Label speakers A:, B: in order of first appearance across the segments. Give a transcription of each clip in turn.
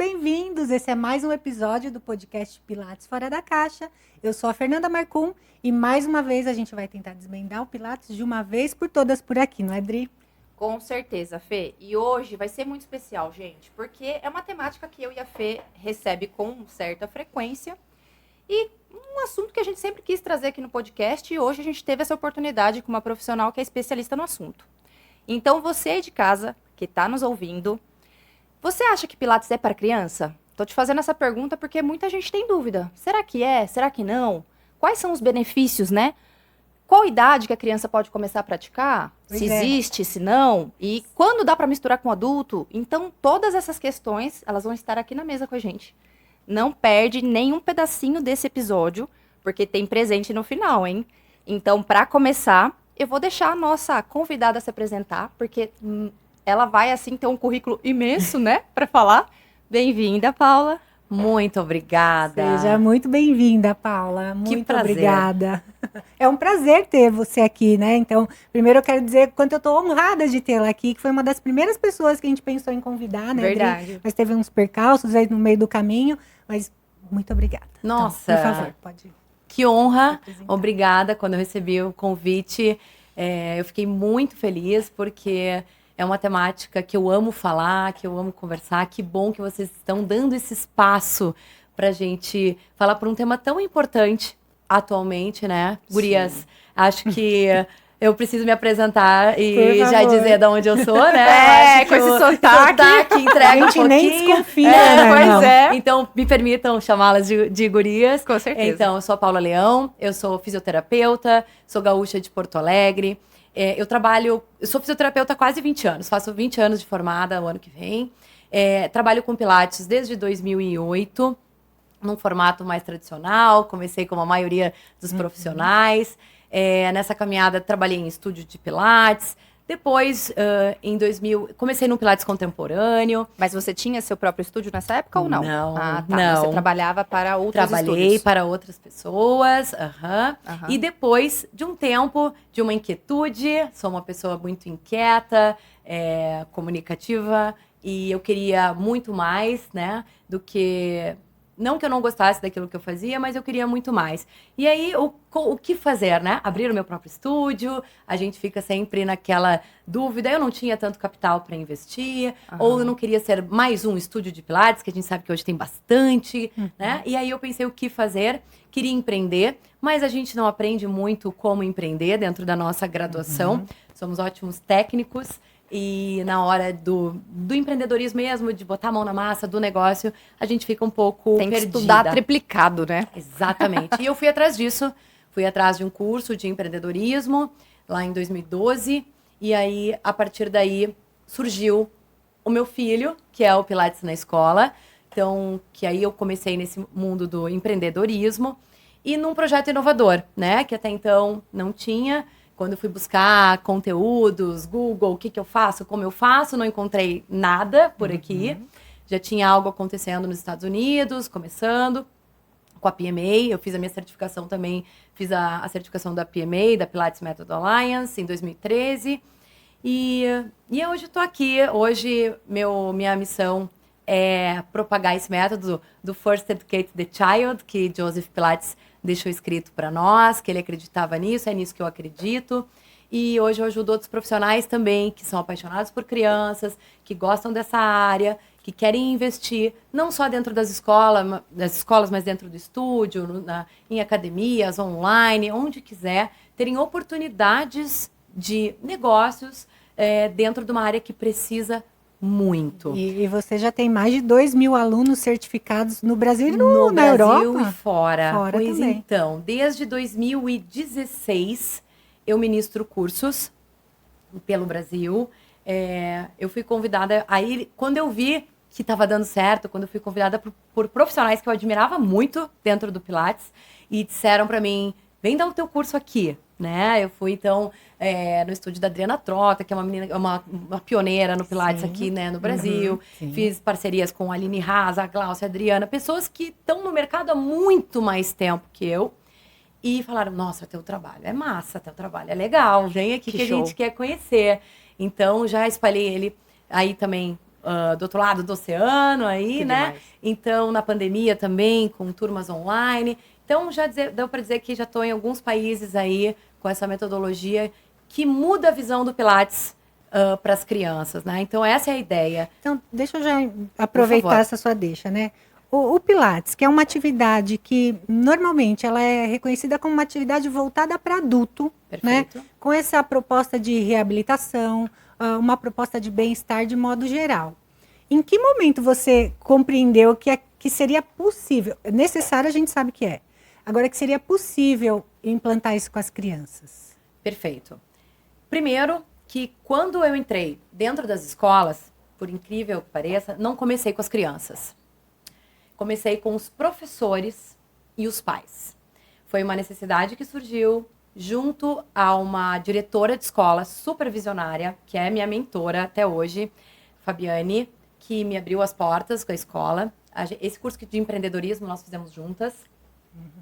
A: bem-vindos! Esse é mais um episódio do podcast Pilates Fora da Caixa. Eu sou a Fernanda Marcum e mais uma vez a gente vai tentar desvendar o Pilates de uma vez por todas por aqui, não é, Dri?
B: Com certeza, Fê. E hoje vai ser muito especial, gente, porque é uma temática que eu e a Fê recebe com certa frequência e um assunto que a gente sempre quis trazer aqui no podcast e hoje a gente teve essa oportunidade com uma profissional que é especialista no assunto. Então, você aí de casa que está nos ouvindo, você acha que Pilates é para criança? Tô te fazendo essa pergunta porque muita gente tem dúvida. Será que é? Será que não? Quais são os benefícios, né? Qual idade que a criança pode começar a praticar?
A: Pois
B: Se
A: é.
B: existe, se não? E quando dá para misturar com adulto? Então, todas essas questões, elas vão estar aqui na mesa com a gente. Não perde nenhum pedacinho desse episódio, porque tem presente no final, hein? Então, para começar, eu vou deixar a nossa convidada se apresentar, porque ela vai, assim, ter um currículo imenso, né? Para falar. Bem-vinda, Paula.
C: Muito obrigada.
A: Seja muito bem-vinda, Paula. Muito
C: prazer.
A: obrigada. É um prazer ter você aqui, né? Então, primeiro eu quero dizer quanto eu tô honrada de tê-la aqui, que foi uma das primeiras pessoas que a gente pensou em convidar, né, Dri?
B: Verdade.
A: Mas teve uns percalços aí no meio do caminho, mas muito obrigada.
C: Nossa.
A: Então, por favor, pode ir.
C: Que honra.
A: Apresentar.
C: Obrigada quando eu recebi o convite. Eu fiquei muito feliz porque é uma temática que eu amo falar, que eu amo conversar. Que bom que vocês estão dando esse espaço pra gente falar por um tema tão importante atualmente, né? Gurias, acho que eu preciso me apresentar
A: Por
C: e já
A: favor.
C: dizer de onde eu sou, né? Acho
B: com
C: que
B: esse
C: o
B: sotaque.
C: entrega
A: A gente
C: um
A: nem
C: pouquinho.
A: desconfia, né?
B: Pois
A: Não.
B: é.
C: Então, me permitam chamá-las de gurias.
B: Com certeza.
C: Então, eu sou a Paula Leão, eu sou fisioterapeuta, sou gaúcha de Porto Alegre. Eu sou fisioterapeuta há quase 20 anos, faço 20 anos de formada o ano que vem. Trabalho com Pilates desde 2008, num formato mais tradicional, comecei como a maioria dos profissionais. Nessa caminhada, trabalhei em estúdio de Pilates. Depois, em 2000, comecei no Pilates contemporâneo.
B: Mas você tinha seu próprio estúdio nessa época ou não?
C: Não,
B: Ah, tá.
C: não.
B: Você trabalhava para outros
C: Trabalhei
B: estúdios.
C: para outras pessoas,
B: Aham.
C: E depois de um tempo, de uma inquietude, sou uma pessoa muito inquieta, comunicativa, e eu queria muito mais, né, do que... Não que eu não gostasse daquilo que eu fazia, mas eu queria muito mais. E aí, o que fazer, né? Abrir o meu próprio estúdio, a gente fica sempre naquela dúvida. Eu não tinha tanto capital para investir, ou eu não queria ser mais um estúdio de Pilates, que a gente sabe que hoje tem bastante, né? E aí eu pensei o que fazer, queria empreender, mas a gente não aprende muito como empreender dentro da nossa graduação. Somos ótimos técnicos. E na hora do empreendedorismo mesmo, de botar a mão na massa do negócio, a gente fica um pouco
B: Tem que
C: perdida.
B: estudar triplicado, né?
C: Exatamente. E eu fui atrás disso. Fui atrás de um curso de empreendedorismo, lá em 2012. E aí, a partir daí, surgiu o meu filho, que é o Pilates na Escola. Então, que aí eu comecei nesse mundo do empreendedorismo. E num projeto inovador, né? Que até então não tinha. Quando eu fui buscar conteúdos, Google, o que eu faço, como eu faço, não encontrei nada por aqui. Já tinha algo acontecendo nos Estados Unidos, começando com a PMA. Eu fiz a minha certificação também, fiz a certificação da PMA, da Pilates Method Alliance, em 2013. E hoje eu tô aqui. Hoje, minha missão é propagar esse método do First Educate the Child, que Joseph Pilates deixou escrito para nós, que ele acreditava nisso, é nisso que eu acredito. E hoje eu ajudo outros profissionais também, que são apaixonados por crianças, que gostam dessa área, que querem investir, não só dentro das escolas, mas dentro do estúdio, em academias, online, onde quiser, terem oportunidades de negócios dentro de uma área que precisa muito.
A: E você já tem mais de 2.000 alunos certificados no Brasil e
C: No
A: na
C: Brasil
A: Europa?
C: e fora.
A: Fora
C: Pois
A: também.
C: então, desde 2016 eu ministro cursos pelo Brasil. Eu fui convidada, aí quando eu vi que estava dando certo, quando eu fui convidada por profissionais que eu admirava muito dentro do Pilates e disseram para mim, vem dar o teu curso aqui, né? Eu fui então no estúdio da Adriana Trota, que é uma menina, uma pioneira no Pilates aqui, né, no Brasil. Fiz parcerias com a Aline Haas, a Glaucia, a Adriana, pessoas que estão no mercado há muito mais tempo que eu. E falaram, nossa, teu trabalho é massa, teu trabalho é legal, vem aqui que a
B: show.
C: gente quer conhecer. Então, já espalhei ele aí também do outro lado do oceano aí,
B: Que
C: né?
B: demais.
C: Então, na pandemia também, com turmas online. Então, deu para dizer que já estou em alguns países aí com essa metodologia que muda a visão do Pilates para as crianças, né? Então, essa é a ideia.
A: Então, deixa eu já
C: Por
A: aproveitar
C: favor.
A: essa sua deixa, né? O Pilates, que é uma atividade que normalmente ela é reconhecida como uma atividade voltada para adulto, né?
C: Perfeito.
A: Com essa proposta de reabilitação, uma proposta de bem-estar de modo geral. Em que momento você compreendeu que seria possível? Necessário a gente sabe que é. Agora que seria possível implantar isso com as crianças.
C: Perfeito. Primeiro, que quando eu entrei dentro das escolas, por incrível que pareça, não comecei com as crianças. Comecei com os professores e os pais. Foi uma necessidade que surgiu junto a uma diretora de escola super visionária, que é minha mentora até hoje, Fabiane, que me abriu as portas com a escola. Esse curso de empreendedorismo nós fizemos juntas.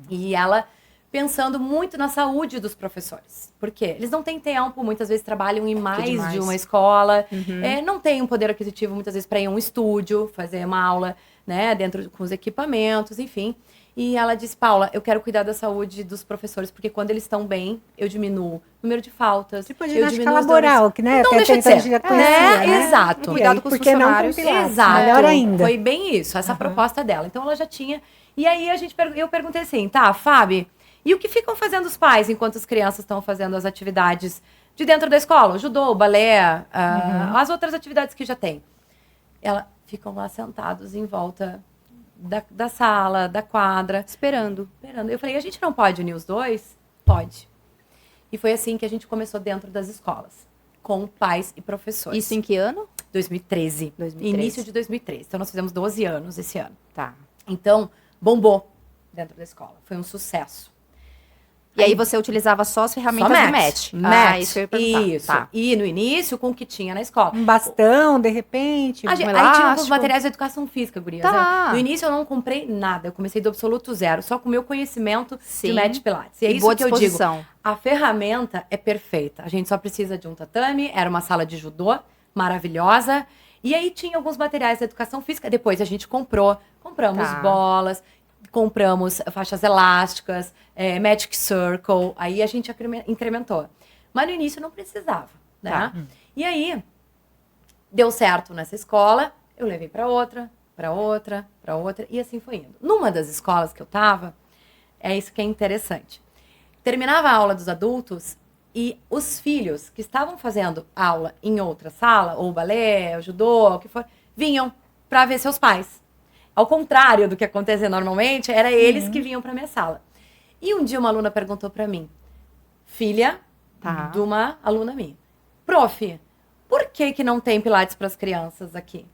C: E ela pensando muito na saúde dos professores. Por quê? Eles não têm tempo, muitas vezes trabalham em mais
B: demais.
C: de uma escola,
B: Uhum.
C: não têm um poder aquisitivo, muitas vezes, para ir a um estúdio, fazer uma aula, né, dentro com os equipamentos, enfim. E ela disse, Paula, eu quero cuidar da saúde dos professores, porque quando eles estão bem, eu diminuo o número de faltas.
A: Tipo a
C: eu
A: ginástica
C: diminuo os
A: laboral, que né,
C: Não
A: até
C: deixa de
A: então a
C: ser.
A: gente já conhecia, né?
C: Exato.
A: E
B: Cuidado
A: aí,
B: com os
A: por que não com
B: funcionários.
A: Pilates?
C: Exato.
A: Melhor ainda.
C: Foi bem isso, essa proposta dela. Então ela já tinha. E aí eu perguntei assim, tá, Fábio, e o que ficam fazendo os pais enquanto as crianças estão fazendo as atividades de dentro da escola? O judô, o balé, as outras atividades que já tem. Ela ficam lá sentados em volta da sala, da quadra,
B: Esperando.
C: esperando. Eu falei, a gente não pode unir os dois? Pode. E foi assim que a gente começou dentro das escolas, com pais e professores.
B: Isso em que ano?
C: 2013.
B: 2013.
C: Início de 2013. Então, nós fizemos 12 anos esse ano.
B: Tá.
C: Então, bombou dentro da escola. Foi um sucesso.
B: E aí você utilizava só as ferramentas
C: Só
B: do
C: match.
B: match. Isso que eu ia perguntar.
C: Isso.
B: Tá.
C: E no início, com o que tinha na escola.
A: Um bastão, de repente.
C: Aí tinha
B: elástico.
C: alguns materiais de educação física, gurias.
B: Tá.
C: No início, eu não comprei nada. Eu comecei do absoluto zero. Só com o meu conhecimento
B: Sim.
C: de match pilates. E é
B: E
C: isso
B: boa
C: que eu digo.
B: disposição.
C: A ferramenta é perfeita. A gente só precisa de um tatame. Era uma sala de judô maravilhosa. E aí tinha alguns materiais de educação física. Depois a gente compramos
B: Tá.
C: bolas, compramos faixas elásticas, Magic Circle. Aí a gente incrementou. Mas no início não precisava, né?
B: Tá.
C: E aí deu certo nessa escola. Eu levei para outra, para outra, para outra. E assim foi indo. Numa das escolas que eu tava, é isso que é interessante. Terminava a aula dos adultos e os filhos que estavam fazendo aula em outra sala, ou balé, ou judô, o que for, vinham para ver seus pais. Ao contrário do que acontecia normalmente, era eles que vinham para minha sala. E um dia uma aluna perguntou para mim, filha
B: Tá.
C: de uma aluna minha, prof, por que não tem pilates para as crianças aqui?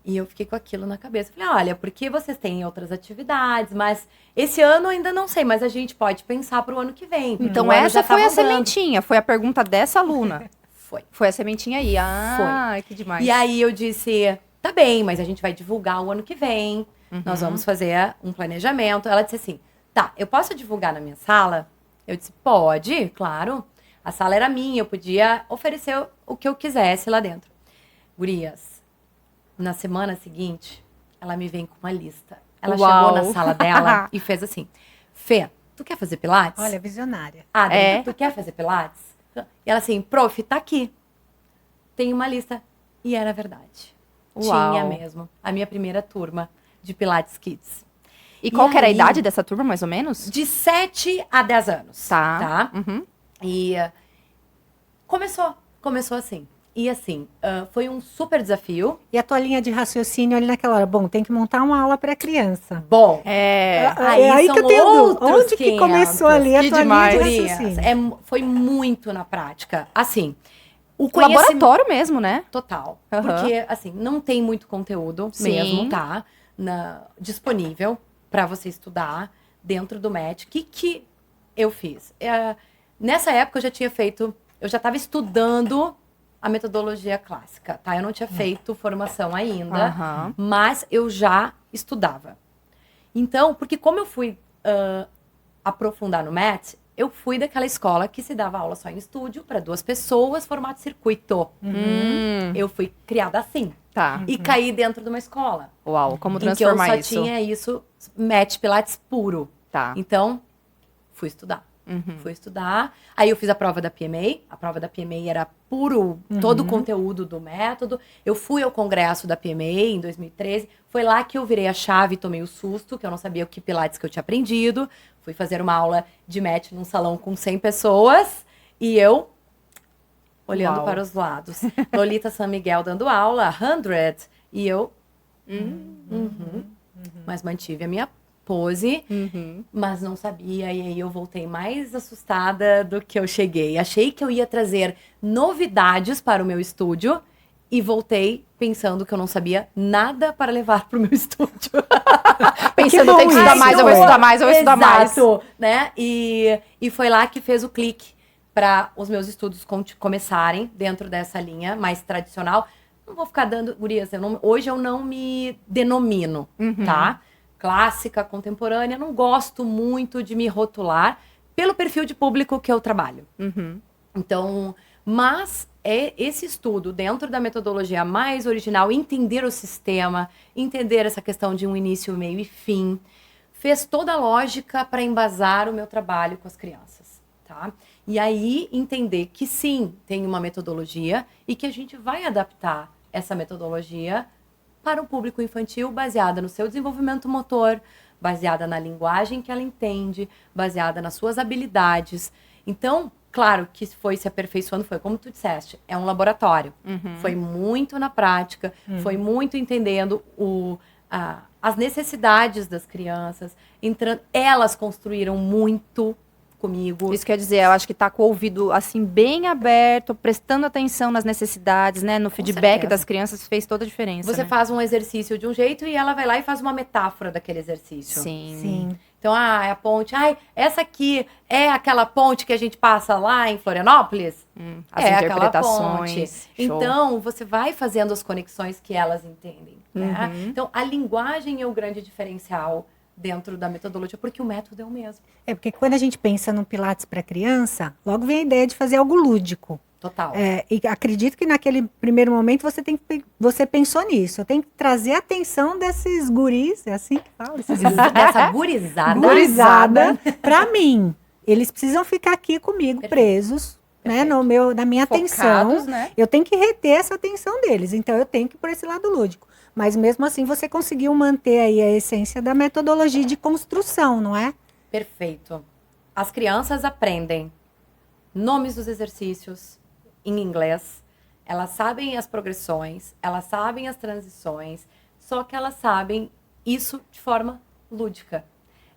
C: E eu fiquei com aquilo na cabeça. Falei, olha, porque vocês têm outras atividades, mas esse ano ainda não sei, mas a gente pode pensar para o ano que vem. porque
B: Então
C: o ano
B: essa
C: já
B: foi
C: tá
B: a
C: rodando.
B: sementinha, foi a pergunta dessa aluna.
C: Foi.
B: Foi a sementinha aí. Ah, que demais.
C: E aí eu disse, tá bem, mas a gente vai divulgar o ano que vem. Nós vamos fazer um planejamento. Ela disse assim, tá, eu posso divulgar na minha sala? Eu disse, pode, claro. A sala era minha, eu podia oferecer o que eu quisesse lá dentro. Gurias, na semana seguinte, ela me vem com uma lista. Ela
B: Uau.
C: chegou na sala dela e fez assim, Fê, tu quer fazer pilates?
A: Olha, visionária.
C: Adri,
B: É.
C: tu quer fazer pilates? E ela assim, prof, tá aqui. Tem uma lista. E era verdade.
B: Uau.
C: Tinha mesmo. A minha primeira turma de Pilates Kids.
B: E qual que era a
C: aí?
B: idade dessa turma, mais ou menos?
C: De 7 a 10 anos.
B: Tá.
C: Tá?
B: Uhum.
C: E começou assim. E assim, foi um super desafio.
A: E a tua linha de raciocínio ali naquela hora, bom, tem que montar uma aula para criança.
C: Bom,
B: É.
C: Aí
A: É aí
C: são
A: que eu tenho dúvida.
C: outros
A: Onde que
C: 500.
A: começou ali a
B: Que
A: tua
B: demais.
A: linha de
C: gurias,
A: raciocínio?
C: foi muito na prática. Assim, o conhecimento...
B: Laboratório mesmo, né?
C: Total.
B: Aham.
C: Porque, assim, não tem muito conteúdo
B: Sim.
C: mesmo, tá? Disponível para você estudar dentro do MET. O que eu fiz? Nessa época eu já estava estudando a metodologia clássica, tá? Eu não tinha feito formação ainda,
B: Aham.
C: mas eu já estudava. Então, porque como eu fui aprofundar no MET, eu fui daquela escola que se dava aula só em estúdio para 2 pessoas, formato circuito. Eu fui criada assim.
B: Tá.
C: E caí dentro de uma escola.
B: Uau, como
C: em que eu
B: transformar
C: só
B: isso?
C: tinha isso, match Pilates puro.
B: Tá.
C: Então, fui estudar. Fui estudar. Aí eu fiz a prova da PMA. A prova da PMA era puro, todo o conteúdo do método. Eu fui ao congresso da PMA em 2013. Foi lá que eu virei a chave e tomei o susto, que eu não sabia o que Pilates que eu tinha aprendido. Fui fazer uma aula de match num salão com 100 pessoas. E eu, olhando
B: Uau.
C: para os lados. Lolita San Miguel dando aula, 100. E eu... Mas mantive a minha pose, mas não sabia. E aí eu voltei mais assustada do que eu cheguei. Achei que eu ia trazer novidades para o meu estúdio e voltei pensando que eu não sabia nada para levar para o meu estúdio.
B: Pensando,
A: bom
B: tem que estudar
A: isso.
B: mais, eu vou estudar mais, eu vou estudar mais.
C: Exato, né? E foi lá que fez o clique para os meus estudos começarem dentro dessa linha mais tradicional. Não vou ficar dando, gurias, hoje eu não me denomino, tá? Clássica, contemporânea, não gosto muito de me rotular pelo perfil de público que eu trabalho. Então, mas esse estudo dentro da metodologia mais original, entender o sistema, entender essa questão de um início, meio e fim, fez toda a lógica para embasar o meu trabalho com as crianças, tá? E aí entender que sim, tem uma metodologia e que a gente vai adaptar essa metodologia para o público infantil, baseada no seu desenvolvimento motor, baseada na linguagem que ela entende, baseada nas suas habilidades. Então, claro que foi se aperfeiçoando, foi como tu disseste, é um laboratório. Foi muito na prática, foi muito entendendo as necessidades das crianças. Elas construíram muito comigo.
B: Isso quer dizer, eu acho que tá com o ouvido, assim, bem aberto, prestando atenção nas necessidades, né? No feedback
C: certeza.
B: das crianças fez toda a diferença,
C: Você
B: né?
C: faz um exercício de um jeito e ela vai lá e faz uma metáfora daquele exercício.
B: Sim.
C: Então, é a ponte. Essa aqui é aquela ponte que a gente passa lá em Florianópolis?
B: As
C: É aquela
B: interpretações.
C: ponte.
B: Show.
C: Então, você vai fazendo as conexões que elas entendem. Né? Então, a linguagem é o grande diferencial dentro da metodologia, porque o método é o mesmo.
A: É porque quando a gente pensa no Pilates para criança, logo vem a ideia de fazer algo lúdico.
C: Total.
A: E acredito que naquele primeiro momento você pensou nisso. Eu tenho que trazer a atenção desses guris, é assim que fala?
C: Dessa gurizada.
A: Gurizada para mim. Eles precisam ficar aqui comigo,
C: Perfeito.
A: presos, né, na minha atenção.
B: Focados, né?
A: Eu tenho que reter essa atenção deles. Então, eu tenho que ir por esse lado lúdico. Mas, mesmo assim, você conseguiu manter aí a essência da metodologia de construção, não é?
C: Perfeito. As crianças aprendem nomes dos exercícios em inglês, elas sabem as progressões, elas sabem as transições, só que elas sabem isso de forma lúdica.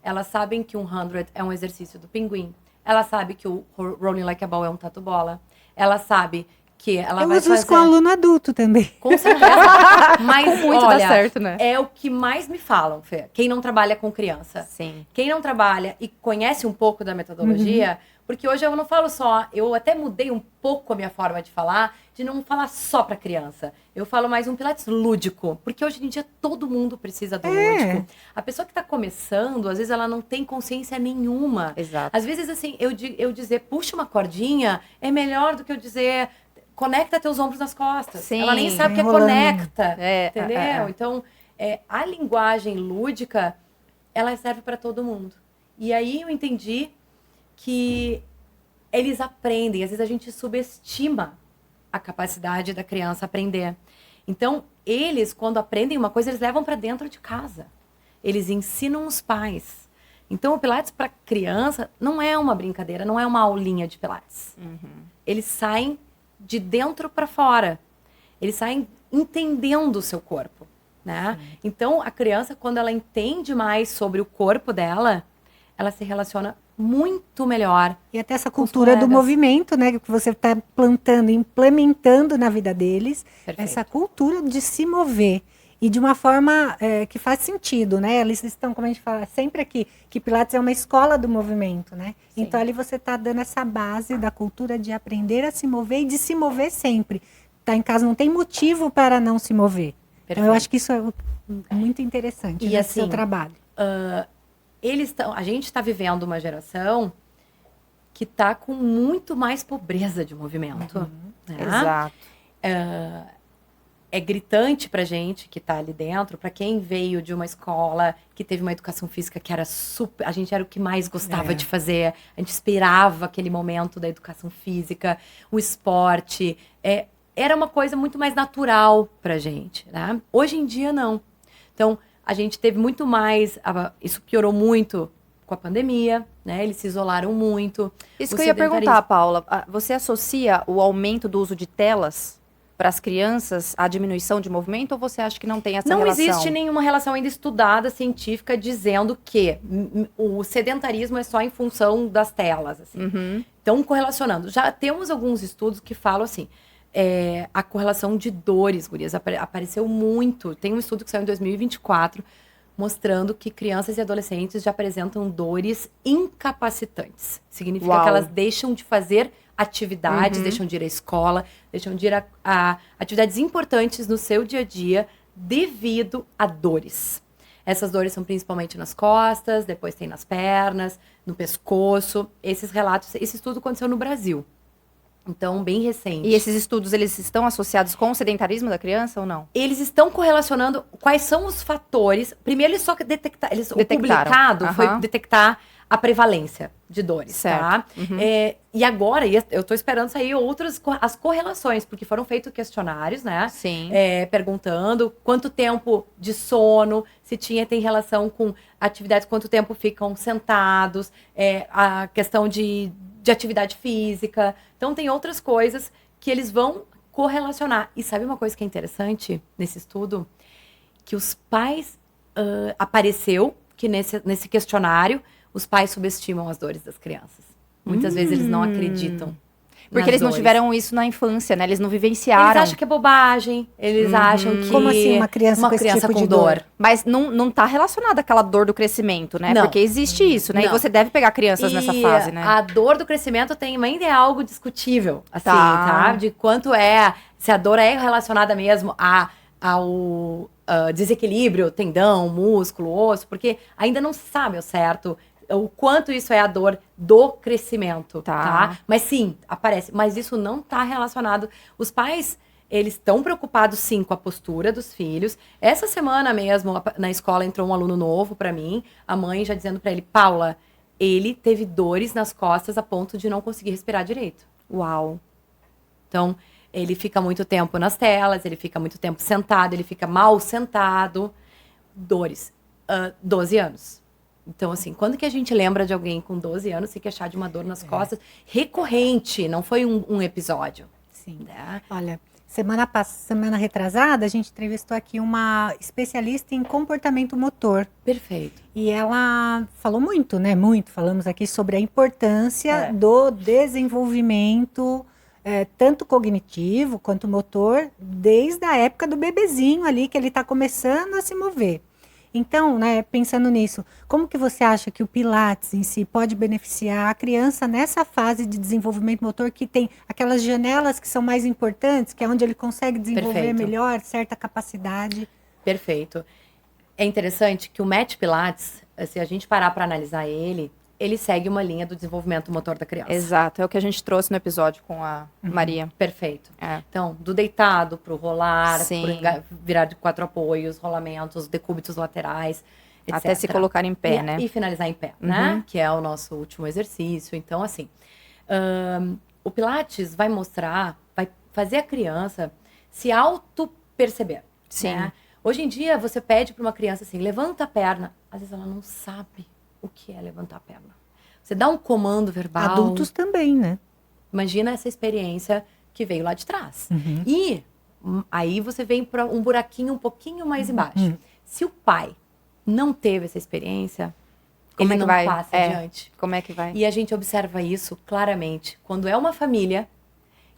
C: Elas sabem que um 100 é um exercício do pinguim. Ela sabe que o Rolling Like a Ball é um tatu-bola. Ela sabe que ela
A: Eu
C: vai
A: uso
C: fazer...
A: isso com aluno adulto também.
C: Com certeza. Mas,
B: Muito
C: olha,
B: dá certo, né?
C: é o que mais me falam, Fê. Quem não trabalha com criança.
B: Sim.
C: Quem não trabalha e conhece um pouco da metodologia, porque hoje eu não falo só, eu até mudei um pouco a minha forma de falar, de não falar só para criança. Eu falo mais um Pilates lúdico, porque hoje em dia todo mundo precisa do lúdico. A pessoa que está começando, às vezes ela não tem consciência nenhuma.
B: Exato.
C: Às vezes, assim, eu dizer puxa uma cordinha é melhor do que eu dizer conecta teus ombros nas costas.
B: Sim.
C: Ela nem sabe o que é
A: Enrolando.
C: conecta.
B: É,
C: Entendeu? Então, a linguagem lúdica, ela serve para todo mundo. E aí eu entendi que eles aprendem. Às vezes a gente subestima a capacidade da criança aprender. Então, eles, quando aprendem uma coisa, eles levam para dentro de casa. Eles ensinam os pais. Então, o Pilates para criança não é uma brincadeira, não é uma aulinha de Pilates. Eles saem de dentro para fora. Eles saem entendendo o seu corpo, né? Então, a criança, quando ela entende mais sobre o corpo dela, ela se relaciona muito melhor.
A: E até essa
C: Com os
A: cultura do
C: colegas.
A: movimento, né? Que você está plantando, implementando na vida deles.
C: Perfeito.
A: Essa cultura de se mover. E de uma forma que faz sentido, né? Eles estão, como a gente fala sempre aqui, que Pilates é uma escola do movimento, né?
C: Sim.
A: Então ali você está dando essa base da cultura de aprender a se mover e de se mover sempre. Tá em casa, não tem motivo para não se mover. Então eu
C: Perfeito.
A: acho que isso é muito interessante
C: E
A: nesse seu
C: assim,
A: trabalho.
C: A gente está vivendo uma geração que tá com muito mais pobreza de movimento. Né?
B: Exato.
C: É gritante pra gente que tá ali dentro, pra quem veio de uma escola que teve uma educação física que era super... A gente era o que mais gostava de fazer. A gente esperava aquele momento da educação física, o esporte. Era uma coisa muito mais natural pra gente, né? Hoje em dia, não. Então, a gente teve muito mais... Isso piorou muito com a pandemia, né? Eles se isolaram muito.
B: Isso que eu ia perguntar, Paula. Você associa o aumento do uso de telas para as crianças à diminuição de movimento, ou você acha que não tem essa relação?
C: Não existe nenhuma relação ainda estudada, científica, dizendo que o sedentarismo é só em função das telas. Assim. Então, correlacionando. Já temos alguns estudos que falam assim, a correlação de dores, gurias, apareceu muito. Tem um estudo que saiu em 2024, mostrando que crianças e adolescentes já apresentam dores incapacitantes. Significa que elas deixam de fazer atividades, deixam de ir à escola, deixam de ir a atividades importantes no seu dia a dia devido a dores. Essas dores são principalmente nas costas, depois tem nas pernas, no pescoço. Esses relatos, esse estudo aconteceu no Brasil. Então, bem recente.
B: E esses estudos, eles estão associados com o sedentarismo da criança ou não?
C: Eles estão correlacionando quais são os fatores. Primeiro, eles só detectaram. O publicado foi detectar a prevalência de dores, tá? E agora, eu tô esperando sair as correlações, porque foram feitos questionários, né?
B: Sim.
C: Perguntando quanto tempo de sono, se tem relação com atividades, quanto tempo ficam sentados, a questão de atividade física. Então, tem outras coisas que eles vão correlacionar. E sabe uma coisa que é interessante nesse estudo? Que os pais, apareceu que nesse questionário, os pais subestimam as dores das crianças. Muitas vezes eles não acreditam.
B: Porque eles não tiveram isso na infância, né? Eles não vivenciaram.
C: Eles acham que é bobagem. Eles acham que...
A: Como assim uma criança com esse tipo de dor?
B: Mas não tá relacionada àquela dor do crescimento, né?
C: Não.
B: Porque existe isso, né?
C: Não.
B: E você deve pegar crianças nessa fase, né?
C: A dor do crescimento ainda é algo discutível, assim, tá? De quanto se a dor é relacionada mesmo ao desequilíbrio, tendão, músculo, osso, porque ainda não se sabe ao certo o quanto isso é a dor do crescimento, tá? Mas sim, aparece. Mas isso não tá relacionado. Os pais, eles estão preocupados, sim, com a postura dos filhos. Essa semana mesmo, na escola, entrou um aluno novo pra mim, a mãe já dizendo pra ele, Paula, ele teve dores nas costas a ponto de não conseguir respirar direito.
B: Uau!
C: Então, ele fica muito tempo nas telas, ele fica muito tempo sentado, ele fica mal sentado. Dores. 12 anos. Então, assim, quando que a gente lembra de alguém com 12 anos se queixar de uma dor nas costas? Recorrente, não foi um episódio.
A: Sim.
C: Né?
A: Olha, semana retrasada, a gente entrevistou aqui uma especialista em comportamento motor.
C: Perfeito.
A: E ela falou muito, né? Falamos aqui sobre a importância do desenvolvimento, tanto cognitivo quanto motor, desde a época do bebezinho ali, que ele está começando a se mover. Então, né, pensando nisso, como que você acha que o Pilates em si pode beneficiar a criança nessa fase de desenvolvimento motor que tem aquelas janelas que são mais importantes, que é onde ele consegue desenvolver melhor certa capacidade?
C: Perfeito. É interessante que o Match Pilates, se a gente parar para analisar ele segue uma linha do desenvolvimento motor da criança.
B: Exato, é o que a gente trouxe no episódio com a Maria.
C: Perfeito. Então, do deitado pro rolar, pro virar de 4 apoios, rolamentos, decúbitos laterais, etc.
B: Até se colocar em pé, né?
C: E finalizar em pé, né? Que é o nosso último exercício. Então, assim, o Pilates vai fazer a criança se auto-perceber.
B: Sim.
C: Né? Hoje em dia, você pede para uma criança assim, levanta a perna. Às vezes ela não sabe o que é levantar a perna. Você dá um comando verbal.
A: Adultos também, né?
C: Imagina essa experiência que veio lá de trás. E aí você vem para um buraquinho um pouquinho mais embaixo. Se o pai não teve essa experiência, ele não passa adiante.
B: Como é que vai?
C: E a gente observa isso claramente quando é uma família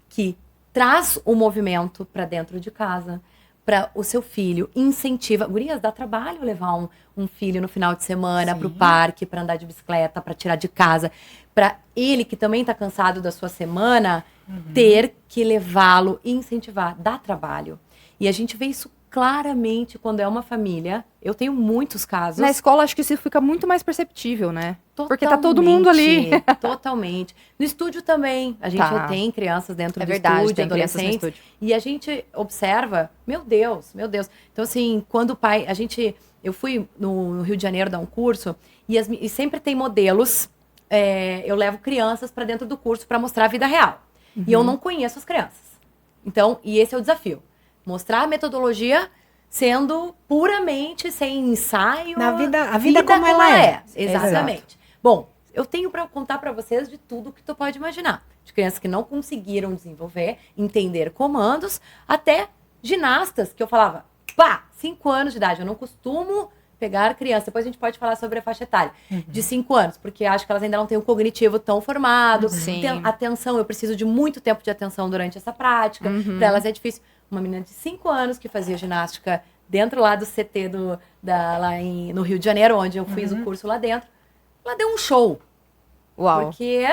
C: que traz o movimento para dentro de casa, para o seu filho, incentiva. Gurias, dá trabalho levar um filho no final de semana para o parque, para andar de bicicleta, para tirar de casa. Para ele, que também está cansado da sua semana, ter que levá-lo e incentivar. Dá trabalho. E a gente vê isso claramente quando é uma família. Eu tenho muitos casos.
B: Na escola, acho que isso fica muito mais perceptível, né? Porque tá todo mundo ali.
C: Totalmente. No estúdio também. A gente tem crianças dentro do
B: verdade,
C: estúdio,
B: tem crianças no
C: adolescentes.
B: estúdio.
C: E a gente observa, meu Deus. Então, assim, quando o pai... Eu fui no Rio de Janeiro dar um curso e sempre tem modelos. Eu levo crianças para dentro do curso para mostrar a vida real. E eu não conheço as crianças. Então, e esse é o desafio. Mostrar a metodologia sendo puramente sem ensaio.
A: A vida como ela é.
C: Exatamente.
A: Exato.
C: Bom, eu tenho para contar para vocês de tudo que tu pode imaginar. De crianças que não conseguiram desenvolver, entender comandos, até ginastas que eu falava, 5 anos de idade. Eu não costumo pegar criança. Depois a gente pode falar sobre a faixa etária de 5 anos, porque acho que elas ainda não têm o cognitivo tão formado.
B: Sim.
C: Atenção, eu preciso de muito tempo de atenção durante essa prática. Para elas é difícil. Uma menina de 5 anos que fazia ginástica dentro lá do CT no Rio de Janeiro, onde eu fiz o curso lá dentro, ela deu um show.
B: Uau.
C: Porque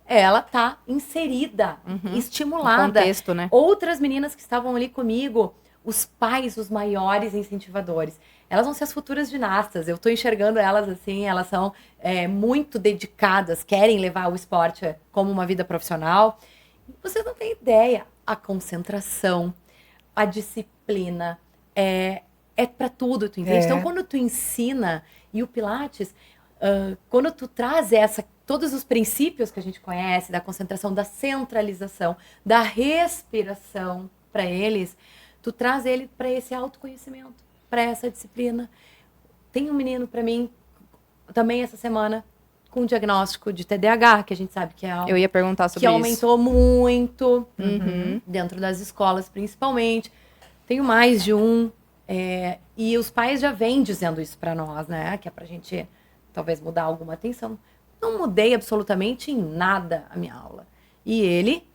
C: ela tá inserida, estimulada.
B: No contexto, né?
C: Outras meninas que estavam ali comigo, os pais, os maiores incentivadores. Elas vão ser as futuras ginastas. Eu tô enxergando elas assim, elas são muito dedicadas, querem levar o esporte como uma vida profissional. Vocês não têm ideia. A concentração, a disciplina, é para tudo, tu entende? Então, quando tu ensina, e o Pilates, quando tu traz todos os princípios que a gente conhece, da concentração, da centralização, da respiração para eles, tu traz ele para esse autoconhecimento, para essa disciplina. Tem um menino para mim, também essa semana, com um diagnóstico de TDAH, que a gente sabe que é algo
B: Eu ia perguntar sobre
C: que
B: isso.
C: aumentou muito dentro das escolas, principalmente. Tenho mais de um. E os pais já vêm dizendo isso para nós, né? Que é pra gente talvez mudar alguma atenção. Não mudei absolutamente em nada a minha aula. E ele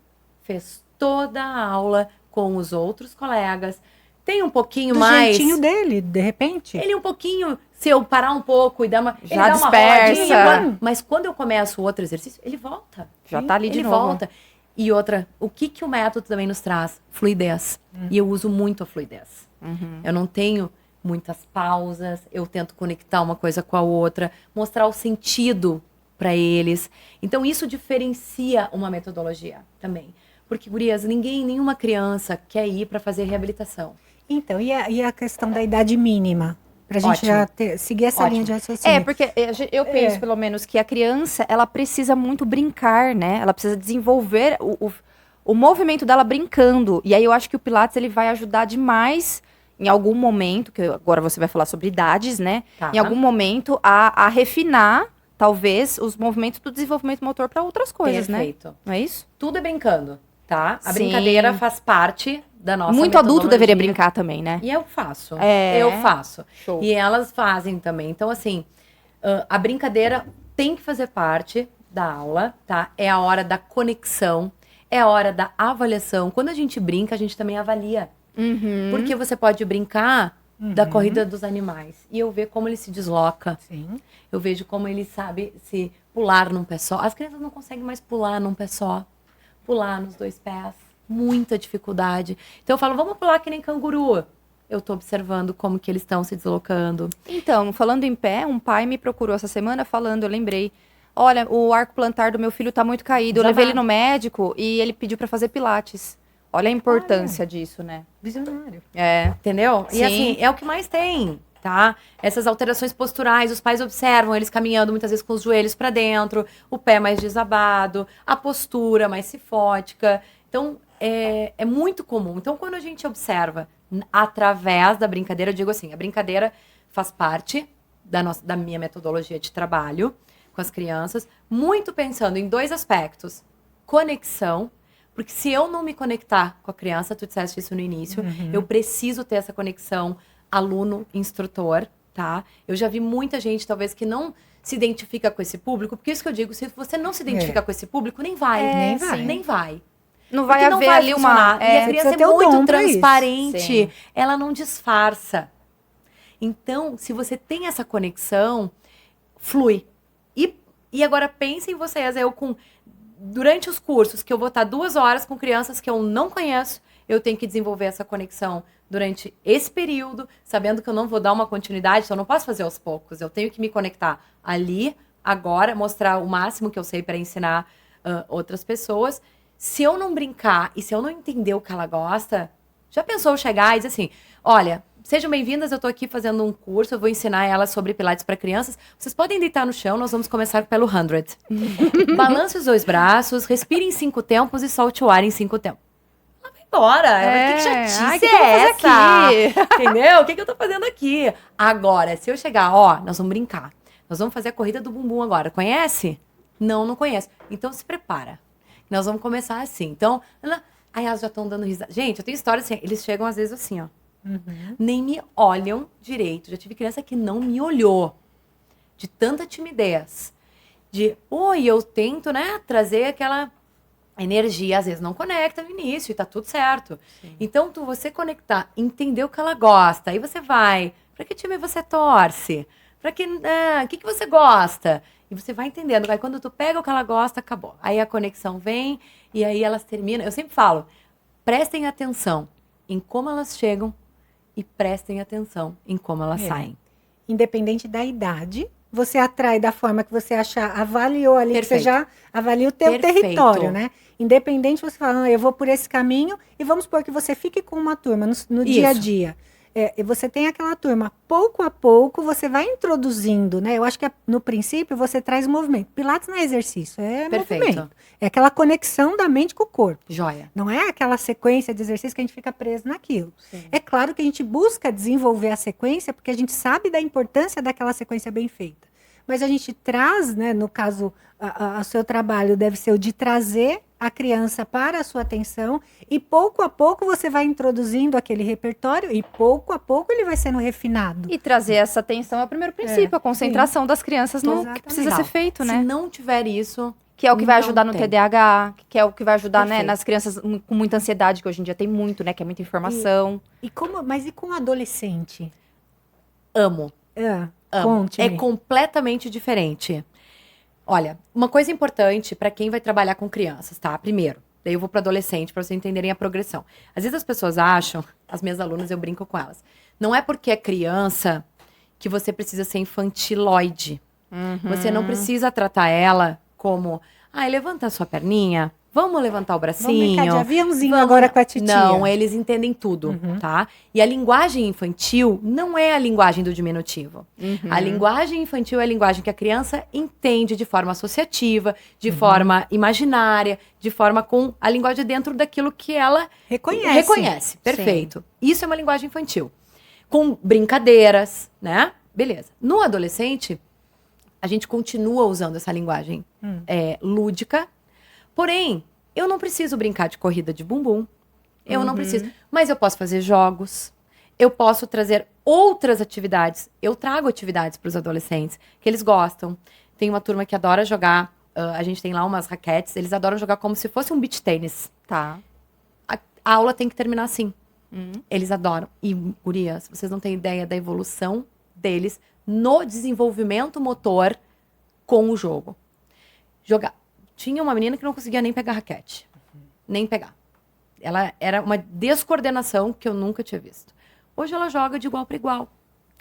C: fez toda a aula com os outros colegas. Tem um pouquinho
A: Do
C: mais...
A: jeitinho dele, de repente.
C: Ele um pouquinho, se eu parar um pouco e dar uma...
B: Já
C: ele dá uma
B: dispersa.
C: roladinha, mas quando eu começo o outro exercício, ele volta.
B: Já tá ali de
C: Ele
B: novo.
C: volta. E outra, o que o método também nos traz? Fluidez. E eu uso muito a fluidez. Eu não tenho muitas pausas, eu tento conectar uma coisa com a outra, mostrar o sentido para eles. Então, isso diferencia uma metodologia também. Porque, gurias, nenhuma criança quer ir para fazer reabilitação.
A: Então, e a questão da idade mínima? Pra gente
C: Ótimo.
A: já seguir essa linha de raciocínio.
B: Porque eu penso, pelo menos, que a criança, ela precisa muito brincar, né? Ela precisa desenvolver o movimento dela brincando. E aí eu acho que o Pilates, ele vai ajudar demais, em algum momento, que agora você vai falar sobre idades, né?
C: Tá.
B: Em algum momento, a refinar, talvez, os movimentos do desenvolvimento motor para outras coisas,
C: Perfeito.
B: né? Não é isso?
C: Tudo é brincando, tá? A
B: Sim.
C: brincadeira faz parte da nossa
B: Muito adulto
C: metodologia.
B: deveria brincar também, né?
C: E eu faço.
B: É.
C: Eu faço.
B: Show.
C: E elas fazem também. Então, assim, a brincadeira tem que fazer parte da aula, tá? É a hora da conexão, é a hora da avaliação. Quando a gente brinca, a gente também avalia. Porque você pode brincar da corrida dos animais. E eu ver como ele se desloca.
A: Sim.
C: Eu vejo como ele sabe se pular num pé só. As crianças não conseguem mais pular num pé só. Pular nos 2 pés. Muita dificuldade. Então eu falo, vamos pular que nem canguru. Eu tô observando como que eles estão se deslocando.
B: Então, falando em pé, um pai me procurou essa semana falando, eu lembrei, olha, o arco plantar do meu filho tá muito caído. Eu levei ele no médico e ele pediu pra fazer pilates. Olha a importância disso, né?
A: Visionário.
C: Entendeu?
B: Sim.
C: E assim, é o que mais tem, tá? Essas alterações posturais, os pais observam eles caminhando muitas vezes com os joelhos pra dentro, o pé mais desabado, a postura mais cifótica. Então, é muito comum. Então, quando a gente observa através da brincadeira, eu digo assim, a brincadeira faz parte da minha metodologia de trabalho com as crianças, muito pensando em 2 aspectos. Conexão, porque se eu não me conectar com a criança, tu disseste isso no início, eu preciso ter essa conexão aluno-instrutor, tá? Eu já vi muita gente, talvez, que não se identifica com esse público, porque isso que eu digo, se você não se identifica com esse público, nem vai.
A: Nem vai.
C: Nem vai.
B: Não vai
C: Porque
B: haver
C: não vai
B: ali
C: funcionar.
B: uma...
C: E a criança
A: precisa ter
C: é
A: o
C: muito
A: dom pra isso.
C: transparente.
B: Sim.
C: Ela não disfarça. Então, se você tem essa conexão, flui. E agora pensem vocês, durante os cursos que eu vou estar 2 horas com crianças que eu não conheço, eu tenho que desenvolver essa conexão durante esse período, sabendo que eu não vou dar uma continuidade, então eu não posso fazer aos poucos. Eu tenho que me conectar ali, agora, mostrar o máximo que eu sei para ensinar outras pessoas. Se eu não brincar e se eu não entender o que ela gosta, já pensou chegar e dizer assim, olha, sejam bem-vindas, eu tô aqui fazendo um curso, eu vou ensinar elas sobre Pilates para crianças. Vocês podem deitar no chão, nós vamos começar pelo 100. Balance os 2 braços, respire em 5 tempos e solte o ar em 5 tempos. Ela vai embora. Que chatice
B: que
C: é
B: eu vou fazer
C: essa?
B: aqui?
C: Entendeu? O que eu tô fazendo aqui? Agora, se eu chegar, nós vamos brincar. Nós vamos fazer a corrida do bumbum agora. Conhece? Não conhece. Então se prepara. Nós vamos começar assim. Então, aí elas já estão dando risada. Gente, eu tenho história assim, eles chegam às vezes assim, ó. Nem me olham direito. Já tive criança que não me olhou. De tanta timidez. Eu tento, né, trazer aquela energia. Às vezes não conecta no início e tá tudo certo. Sim. Então, você conectar, entender o que ela gosta. Aí você vai. Pra que time você torce? Pra que, que você gosta? E você vai entendendo. Aí quando tu pega o que ela gosta, acabou. Aí a conexão vem e aí elas terminam. Eu sempre falo, prestem atenção em como elas chegam e prestem atenção em como elas saem.
A: Independente da idade, você atrai da forma que você achar, avaliou ali, que você já avalia o teu território, né? Independente, você fala, eu vou por esse caminho e vamos supor que você fique com uma turma no dia a dia. Você tem aquela turma, pouco a pouco você vai introduzindo, né? Eu acho que no princípio você traz movimento. Pilates não é exercício, é movimento. É aquela conexão da mente com o corpo.
C: Joia.
A: Não é aquela sequência de exercícios que a gente fica preso naquilo. Sim. É claro que a gente busca desenvolver a sequência porque a gente sabe da importância daquela sequência bem feita. Mas a gente traz, né, no caso, o seu trabalho deve ser o de trazer a criança para a sua atenção e pouco a pouco você vai introduzindo aquele repertório e pouco a pouco ele vai sendo refinado.
B: E trazer essa atenção é o primeiro princípio, a concentração das crianças no que precisa ser feito, né?
C: Se não tiver isso...
B: Que é o que vai ajudar no TDAH, que é o que vai ajudar, né, nas crianças com muita ansiedade, que hoje em dia tem muito, né, que é muita informação.
A: Mas e com o adolescente?
C: Amo. Amo. É completamente diferente. Olha, uma coisa importante para quem vai trabalhar com crianças, tá? Primeiro, daí eu vou para adolescente para vocês entenderem a progressão. Às vezes as pessoas acham, as minhas alunas, eu brinco com elas, não é porque é criança que você precisa ser infantiloide. Você não precisa tratar ela como, levanta a sua perninha, vamos levantar o bracinho. Vamos
A: brincar de aviãozinho agora com a titia.
C: Não, eles entendem tudo, tá? E a linguagem infantil não é a linguagem do diminutivo. A linguagem infantil é a linguagem que a criança entende de forma associativa, de forma imaginária, de forma com a linguagem dentro daquilo que ela reconhece. Perfeito. Sim. Isso é uma linguagem infantil. Com brincadeiras, né? Beleza. No adolescente, a gente continua usando essa linguagem lúdica. Porém, eu não preciso brincar de corrida de bumbum. Eu não preciso. Mas eu posso fazer jogos. Eu posso trazer outras atividades. Eu trago atividades para os adolescentes que eles gostam. Tem uma turma que adora jogar. A gente tem lá umas raquetes. Eles adoram jogar como se fosse um beach tênis.
B: Tá.
C: A aula tem que terminar assim. Eles adoram. E, gurias, vocês não têm ideia da evolução deles no desenvolvimento motor com o jogo. Tinha uma menina que não conseguia nem pegar raquete. Nem pegar. Ela era uma descoordenação que eu nunca tinha visto. Hoje ela joga de igual para igual.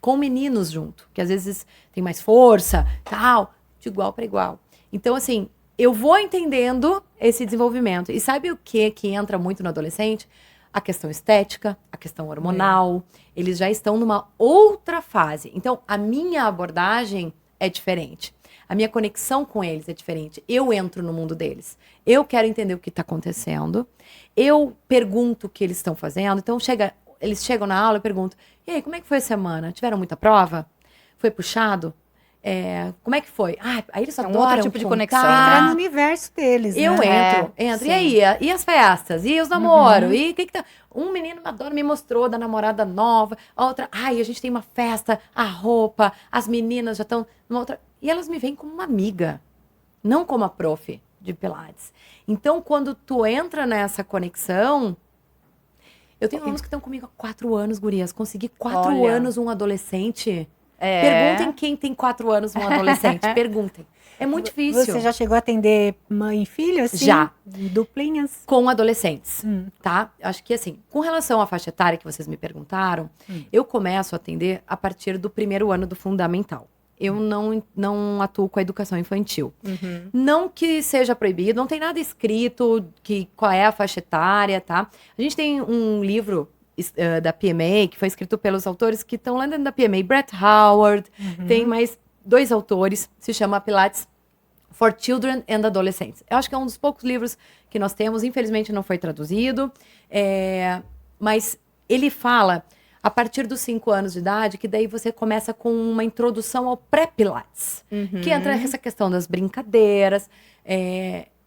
C: Com meninos junto. Que às vezes tem mais força, tal. De igual para igual. Então, assim, eu vou entendendo esse desenvolvimento. E sabe o que entra muito no adolescente? A questão estética, a questão hormonal. Eles já estão numa outra fase. Então, a minha abordagem é diferente. A minha conexão com eles é diferente. Eu entro no mundo deles. Eu quero entender o que está acontecendo. Eu pergunto o que eles estão fazendo. Então, eles chegam na aula e perguntam, e aí, como é que foi a semana? Tiveram muita prova? Foi puxado? Como é que foi? Aí eles adoram
B: outro tipo de conexão.
A: Entrar no universo deles,
C: eu entro. E aí? E as festas? E os namoros? E o que tá... Um menino me mostrou da namorada nova. A outra, a gente tem uma festa, a roupa, as meninas já estão numa outra... E elas me veem como uma amiga, não como a prof de Pilates. Então, quando tu entra nessa conexão... Eu tenho alunos que estão comigo há 4 anos, gurias. Consegui 4 anos um adolescente... Perguntem quem tem 4 anos um adolescente. Perguntem. É muito difícil.
A: Você já chegou a atender mãe e filho, assim?
C: Já.
A: Duplinhas?
C: Com adolescentes, tá? Acho que assim, com relação à faixa etária que vocês me perguntaram, eu começo a atender a partir do 1º ano do fundamental. Eu não atuo com a educação infantil. Não que seja proibido, não tem nada escrito qual é a faixa etária, tá? A gente tem um livro da PMA, que foi escrito pelos autores que estão lá dentro da PMA, Brett Howard, tem mais 2 autores, se chama Pilates for Children and Adolescents. Eu acho que é um dos poucos livros que nós temos, infelizmente não foi traduzido, mas ele fala a partir dos 5 anos de idade, que daí você começa com uma introdução ao pré-pilates, que entra essa questão das brincadeiras.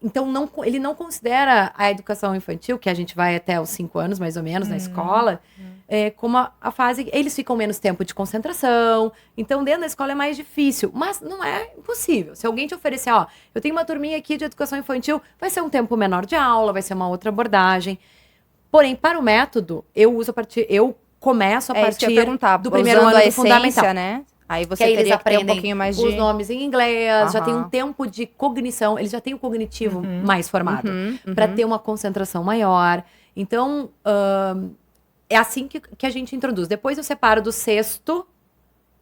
C: Então, ele não considera a educação infantil, que a gente vai até os 5 anos, mais ou menos, na escola, como a fase... Eles ficam menos tempo de concentração, então dentro da escola é mais difícil, mas não é impossível. Se alguém te oferecer, ó, eu tenho uma turminha aqui de educação infantil, vai ser um tempo menor de aula, vai ser uma outra abordagem. Porém, para o método, eu começo a partir do 1º ano do fundamental,
B: né? Aí você
C: teria
B: teria
C: que ter
B: um pouquinho mais de...
C: os nomes em inglês, já tem um tempo de cognição, eles já têm o cognitivo mais formado, para ter uma concentração maior. Então, é assim que a gente introduz. Depois eu separo do 6º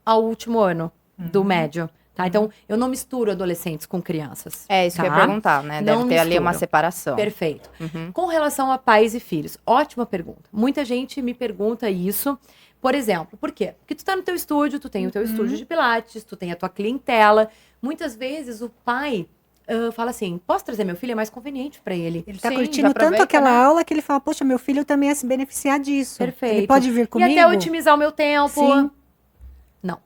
C: ao último ano do médio. Tá? Então, eu não misturo adolescentes com crianças.
B: Isso que eu ia perguntar, né? Deve ter ali uma separação.
C: Perfeito. Com relação a pais e filhos, ótima pergunta. Muita gente me pergunta isso. Por exemplo, por quê? Porque tu tá no teu estúdio, tu tem o teu estúdio de pilates, tu tem a tua clientela. Muitas vezes o pai fala assim, posso trazer meu filho? É mais conveniente para ele.
A: Ele tá curtindo tanto aquela aula que ele fala, poxa, meu filho também ia se beneficiar disso.
C: Perfeito.
A: Ele pode vir comigo?
C: E até otimizar o meu tempo.
A: Sim.
C: Não.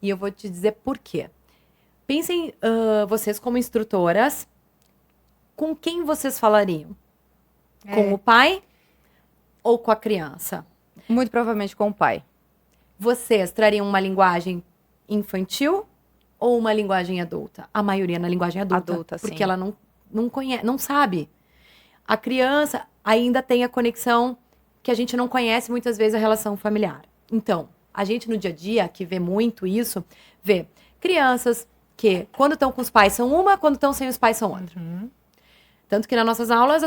C: E eu vou te dizer por quê. Pensem, vocês como instrutoras, com quem vocês falariam? Com o pai ou com a criança?
B: Muito provavelmente com o pai.
C: Vocês trariam uma linguagem infantil ou uma linguagem adulta? A maioria na linguagem adulta. Porque ela não conhece, não sabe. A criança ainda tem a conexão que a gente não conhece muitas vezes a relação familiar. Então, a gente no dia a dia, que vê muito isso, vê crianças que quando estão com os pais são uma, quando estão sem os pais são outra. Tanto que nas nossas aulas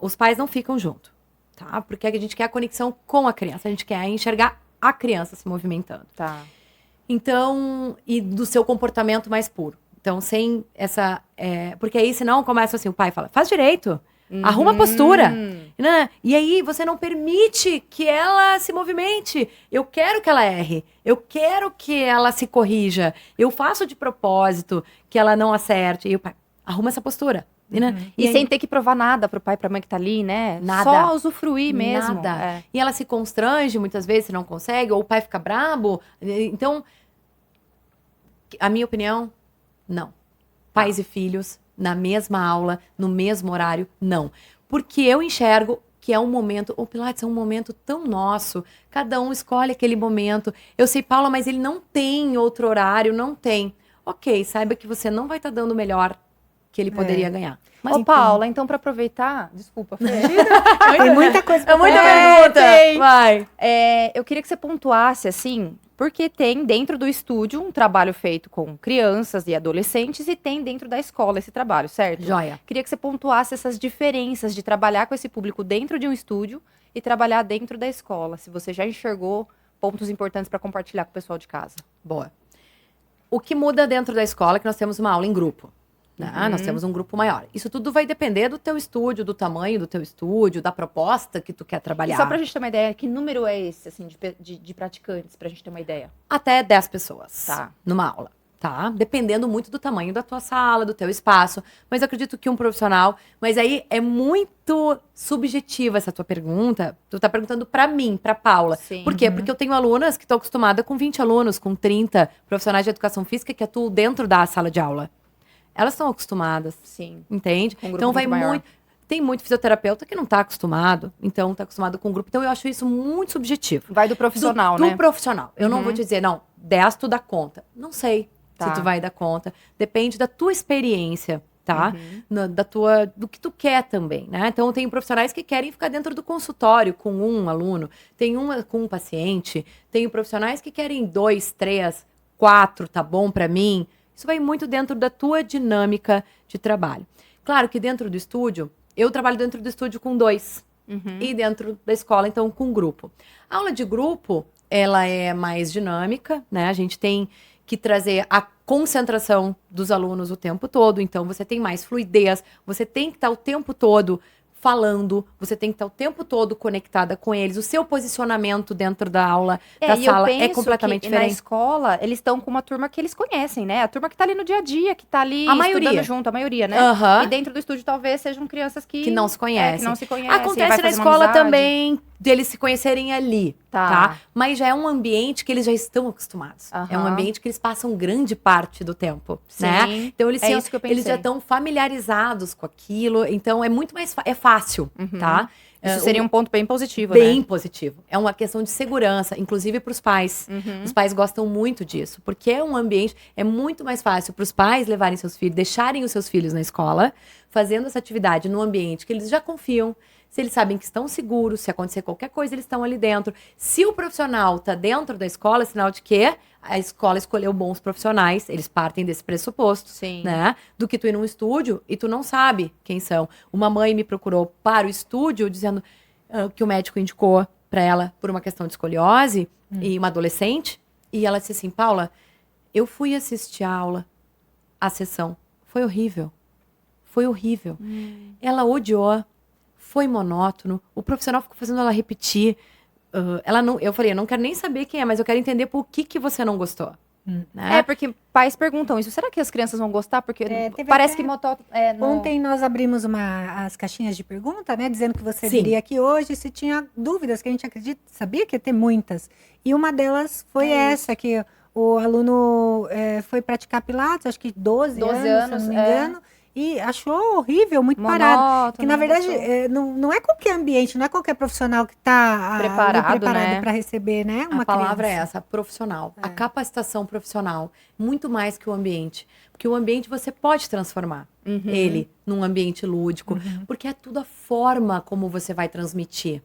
C: os pais não ficam junto, tá? Porque a gente quer a conexão com a criança, a gente quer enxergar a criança se movimentando.
B: Tá.
C: Então, e do seu comportamento mais puro. Então, sem essa... porque aí, senão, começa assim, o pai fala, faz direito, arruma a postura. Né? E aí, você não permite que ela se movimente. Eu quero que ela erre. Eu quero que ela se corrija. Eu faço de propósito que ela não acerte. E o pai, arruma essa postura. Né?
B: E sem ter que provar nada pro pai e pra mãe que tá ali, né?
C: Nada.
B: Só usufruir mesmo.
C: Nada. E ela se constrange muitas vezes, se não consegue, ou o pai fica brabo. Então, a minha opinião, não. Pais e filhos, na mesma aula, no mesmo horário, não. Porque eu enxergo que é um momento, o Pilates é um momento tão nosso, cada um escolhe aquele momento. Eu sei, Paula, mas ele não tem outro horário, não tem. Ok, saiba que você não vai estar dando o melhor que ele poderia ganhar.
B: Mas, Paula, então para aproveitar... Desculpa, Fê.
A: Tem muita coisa pra
C: muita pergunta. Vai.
B: Eu queria que você pontuasse, assim, porque tem dentro do estúdio um trabalho feito com crianças e adolescentes e tem dentro da escola esse trabalho, certo?
C: Joia.
B: Queria que você pontuasse essas diferenças de trabalhar com esse público dentro de um estúdio e trabalhar dentro da escola. Se você já enxergou pontos importantes para compartilhar com o pessoal de casa.
C: Boa. O que muda dentro da escola é que nós temos uma aula em grupo. Né? Nós temos um grupo maior. Isso tudo vai depender do teu estúdio, do tamanho do teu estúdio, da proposta que tu quer trabalhar.
B: E só pra gente ter uma ideia, que número é esse, assim, de praticantes, pra gente ter uma ideia?
C: Até 10 pessoas
B: Tá.
C: numa aula, tá? Dependendo muito do tamanho da tua sala, do teu espaço. Mas eu acredito que um profissional... Mas aí é muito subjetiva essa tua pergunta. Tu tá perguntando pra mim, pra Paula.
B: Sim.
C: Por quê? Porque eu tenho alunas que estão acostumadas com 20 alunos, com 30 profissionais de educação física que atuam dentro da sala de aula. Elas estão acostumadas.
B: Sim.
C: Entende?
B: Com um grupo
C: Então vai
B: muito maior.
C: muito. Tem muito fisioterapeuta que não está acostumado, então está acostumado com o grupo. Então eu acho isso muito subjetivo.
B: Vai do profissional,
C: do
B: né?
C: profissional. Eu não vou te dizer, não, 10 tu dá conta. Não sei
B: Tá.
C: se tu vai dar conta. Depende da tua experiência tá? Do que tu quer também, né? Então, tem profissionais que querem ficar dentro do consultório com um aluno, tem uma com um paciente, tem profissionais que querem 2, 3, 4, tá bom pra mim? Isso vai muito dentro da tua dinâmica de trabalho. Claro que dentro do estúdio, eu trabalho dentro do estúdio com 2 e dentro da escola, então, com grupo. A aula de grupo, ela é mais dinâmica, né? A gente tem que trazer a concentração dos alunos o tempo todo, então você tem mais fluidez, você tem que estar o tempo todo falando, você tem que estar o tempo todo conectada com eles, o seu posicionamento dentro da aula, da sala é completamente diferente.
B: Na escola, eles estão com uma turma que eles conhecem, né? A turma que tá ali no dia a dia, que tá ali estudando junto, a maioria, né? E dentro do estúdio talvez sejam crianças que
C: não se conhecem.
B: Que não se conhecem.
C: Acontece na escola também, deles se conhecerem ali, tá? Mas já é um ambiente que eles já estão acostumados. É um ambiente que eles passam grande parte do tempo, né? Então eles já estão familiarizados com aquilo, então é muito mais fácil, tá?
B: Isso seria um ponto bem positivo,
C: bem positivo. É uma questão de segurança, inclusive para os pais. Os pais gostam muito disso, porque é um ambiente, é muito mais fácil para os pais levarem seus filhos, deixarem os seus filhos na escola, fazendo essa atividade num ambiente que eles já confiam, se eles sabem que estão seguros, se acontecer qualquer coisa, eles estão ali dentro. Se o profissional está dentro da escola, é sinal de que a escola escolheu bons profissionais, eles partem desse pressuposto, né? Do que tu ir num estúdio e tu não sabe quem são. Uma mãe me procurou para o estúdio dizendo que o médico indicou para ela por uma questão de escoliose e uma adolescente, e ela disse assim: Paula, eu fui assistir a aula, a sessão, foi horrível. Foi horrível. Ela odiou. Foi monótono, o profissional ficou fazendo ela repetir. Eu falei, eu não quero nem saber quem é, mas eu quero entender por que você não gostou. Né?
B: Porque pais perguntam isso. Será que as crianças vão gostar? Porque parece que
A: Ontem nós abrimos as caixinhas de pergunta, né? Dizendo que você viria aqui hoje, se tinha dúvidas, que a gente sabia que ia ter muitas. E uma delas foi essa, que o aluno foi praticar Pilates, acho que 12 anos, se não me engano. E achou horrível, muito parado. Que, na verdade, não é qualquer ambiente, não é qualquer profissional que está preparado
B: né?
A: para receber, né?
C: A palavra é essa, profissional. A capacitação profissional. Muito mais que o ambiente. Porque o ambiente você pode transformar ele num ambiente lúdico. Porque é tudo a forma como você vai transmitir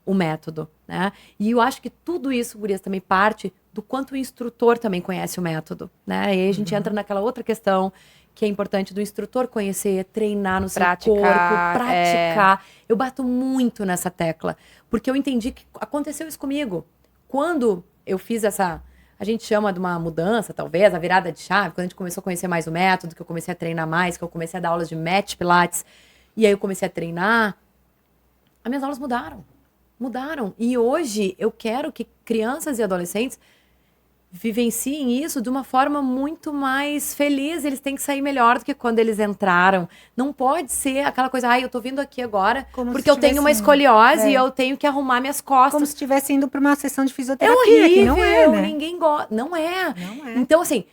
C: o método, né? E eu acho que tudo isso, gurias, também parte do quanto o instrutor também conhece o método, né? E aí a gente entra naquela outra questão que é importante do instrutor conhecer, treinar no seu corpo, praticar. Eu bato muito nessa tecla, porque eu entendi que aconteceu isso comigo. Quando eu fiz a gente chama de uma mudança, talvez, a virada de chave, quando a gente começou a conhecer mais o método, que eu comecei a treinar mais, que eu comecei a dar aulas de match Pilates, e aí eu comecei a treinar, as minhas aulas mudaram. E hoje eu quero que crianças e adolescentes vivenciem isso de uma forma muito mais feliz. Eles têm que sair melhor do que quando eles entraram. Não pode ser aquela coisa, eu tô vindo aqui agora porque eu tenho uma escoliose e eu tenho que arrumar minhas costas.
A: Como se estivesse indo para uma sessão de fisioterapia.
C: É horrível,
A: que não é, né?
C: Ninguém gosta. Não é. Então, assim,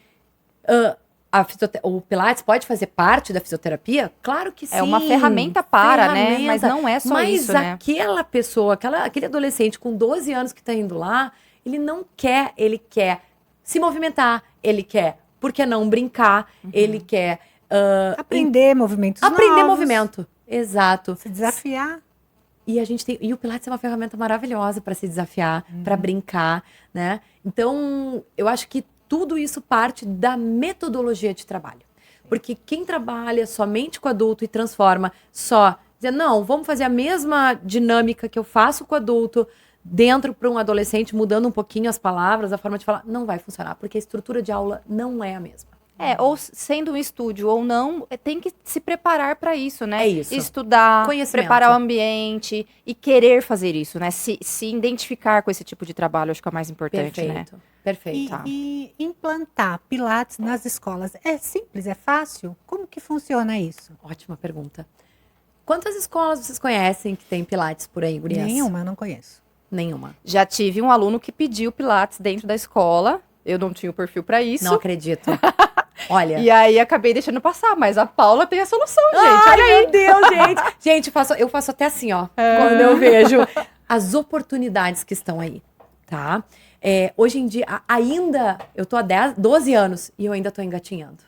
C: o Pilates pode fazer parte da fisioterapia? Claro que sim.
B: É uma ferramenta né? Mas não é só isso, né?
C: Mas aquela pessoa, aquele adolescente com 12 anos que tá indo lá, ele não quer, ele quer se movimentar, ele quer, por que não brincar, ele quer
A: aprender movimentos novos.
C: Aprender movimento, exato.
A: Se desafiar.
C: E o Pilates é uma ferramenta maravilhosa para se desafiar, para brincar, né? Então, eu acho que tudo isso parte da metodologia de trabalho. Porque quem trabalha somente com adulto e transforma dizendo, não, vamos fazer a mesma dinâmica que eu faço com o adulto, dentro para um adolescente, mudando um pouquinho as palavras, a forma de falar, não vai funcionar, porque a estrutura de aula não é a mesma.
B: Ou sendo um estúdio ou não, tem que se preparar para isso, né?
C: É isso.
B: Estudar, preparar o ambiente e querer fazer isso, né? Se identificar com esse tipo de trabalho, acho que é o mais importante, né?
C: Perfeito.
A: E implantar Pilates nas escolas, é simples, é fácil? Como que funciona isso?
C: Ótima pergunta. Quantas escolas vocês conhecem que tem Pilates por aí, gurias?
A: Nenhuma, eu não conheço.
C: Nenhuma.
B: Já tive um aluno que pediu Pilates dentro da escola. Eu não tinha o perfil para isso.
C: Não acredito. Olha.
B: E aí acabei deixando passar, mas a Paula tem a solução, gente.
C: Ai, meu Deus, gente. Gente, eu faço até assim, ó. Quando eu vejo as oportunidades que estão aí. tá? Hoje em dia, ainda, eu tô há 12 anos e eu ainda tô engatinhando.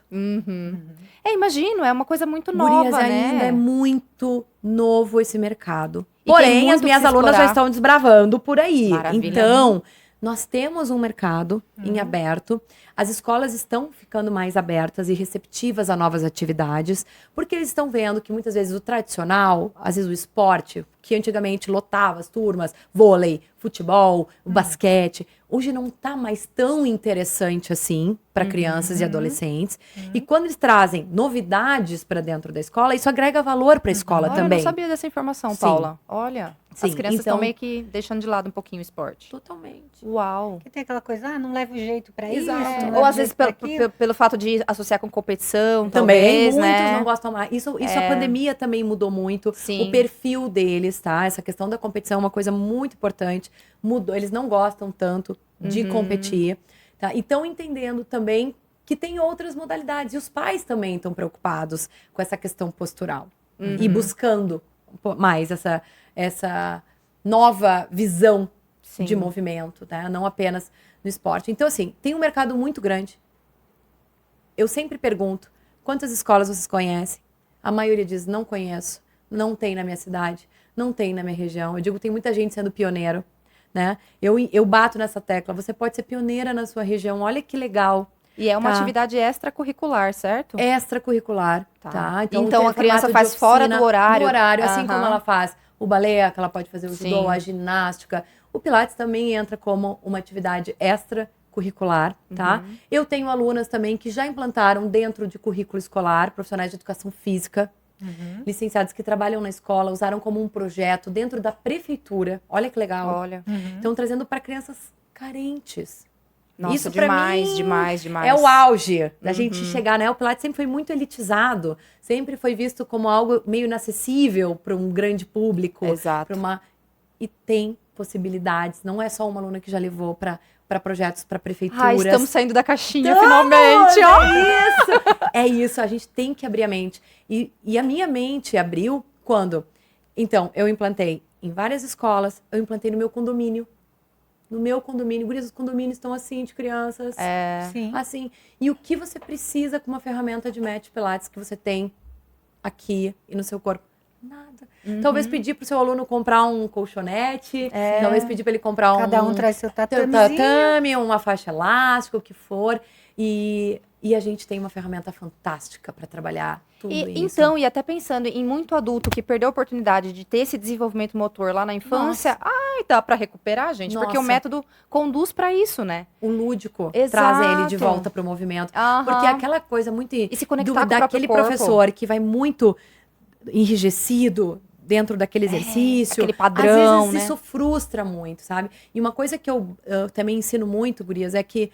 B: Imagino, é uma coisa muito
C: Gurias,
B: nova, né?
C: ainda é muito novo esse mercado.
B: E tem
C: Porém,
B: muito
C: as minhas
B: que se
C: alunas já
B: explorar.
C: estão desbravando por aí.
B: Maravilha.
C: Então, nós temos um mercado em aberto. As escolas estão ficando mais abertas e receptivas a novas atividades, porque eles estão vendo que muitas vezes o tradicional, às vezes o esporte, que antigamente lotava as turmas, vôlei, futebol, o basquete, hoje não está mais tão interessante assim para crianças e adolescentes. E quando eles trazem novidades para dentro da escola, isso agrega valor para a escola
B: Olha,
C: também.
B: eu não sabia dessa informação,
C: Sim.
B: Paula. Olha,
C: Sim,
B: as crianças
C: então-
B: estão meio que deixando de lado um pouquinho o esporte.
C: Totalmente.
B: Uau.
A: Que tem aquela coisa, não leva o jeito pra isso.
C: Exato.
A: não leva
B: Ou
A: o
B: às vezes
A: jeito pra
B: pelo,
A: aquilo.
B: pelo fato de associar com competição,
C: Também,
B: talvez,
C: muitos
B: né?
C: não gostam mais. Isso a pandemia também mudou muito.
B: Sim.
C: O perfil deles, tá? Essa questão da competição é uma coisa muito importante. Mudou, eles não gostam tanto de competir, tá? E estão entendendo também que tem outras modalidades. E os pais também estão preocupados com essa questão postural. E buscando mais essa nova visão
B: Sim.
C: de movimento, tá? Não apenas no esporte. Então, assim, tem um mercado muito grande. Eu sempre pergunto, quantas escolas vocês conhecem? A maioria diz, não conheço, não tem na minha cidade, não tem na minha região. Eu digo, tem muita gente sendo pioneiro, né? Eu bato nessa tecla, você pode ser pioneira na sua região, olha que legal.
B: E é uma
C: Tá.
B: atividade extracurricular, certo?
C: Extracurricular,
B: Tá.
C: tá?
B: Então
C: tem
B: a criança
C: formato de
B: faz fora do horário.
C: No horário, assim
B: Aham.
C: como ela faz o balé, que ela pode fazer o
B: Sim.
C: judô, a ginástica. O Pilates também entra como uma atividade extracurricular, tá? Eu tenho alunas também que já implantaram dentro de currículo escolar, profissionais de educação física, licenciados que trabalham na escola, usaram como um projeto dentro da prefeitura. Olha que legal.
B: Olha.
C: Estão trazendo para crianças carentes.
B: Nossa,
C: Isso pra
B: demais,
C: mim
B: demais.
C: é o auge da gente chegar, né? O Pilates sempre foi muito elitizado, sempre foi visto como algo meio inacessível para um grande público.
B: Exato.
C: E tem possibilidades, não é só uma aluna que já levou para projetos para prefeituras.
B: Ai, estamos saindo da caixinha
C: Estamos,
B: finalmente, ó.
C: É isso! É isso, a gente tem que abrir a mente. E a minha mente abriu quando? Então, eu implantei em várias escolas, eu implantei no meu condomínio. No meu condomínio, gurias, os condomínios estão assim, de crianças.
A: Sim.
C: Assim. E o que você precisa com uma ferramenta de Match Pilates que você tem aqui e no seu corpo? Nada. Talvez pedir pro seu aluno comprar um colchonete, talvez pedir para ele comprar
A: Cada um traz seu
C: teu
A: tatamezinho.
C: tatame, uma faixa elástica, o que for. E a gente tem uma ferramenta fantástica para trabalhar tudo isso.
B: Então, e até pensando em muito adulto que perdeu a oportunidade de ter esse desenvolvimento motor lá na infância, dá pra recuperar, gente, porque o
C: Nossa.
B: método conduz pra isso, né?
C: O lúdico
B: Exato.
C: traz ele de volta pro movimento.
B: Aham.
C: Porque é aquela coisa muito...
B: E se conectar com o
C: daquele
B: próprio corpo.
C: professor que vai muito enrijecido dentro daquele exercício.
B: aquele padrão,
C: Às vezes
B: né?
C: isso frustra muito, sabe? E uma coisa que eu também ensino muito, gurias, é que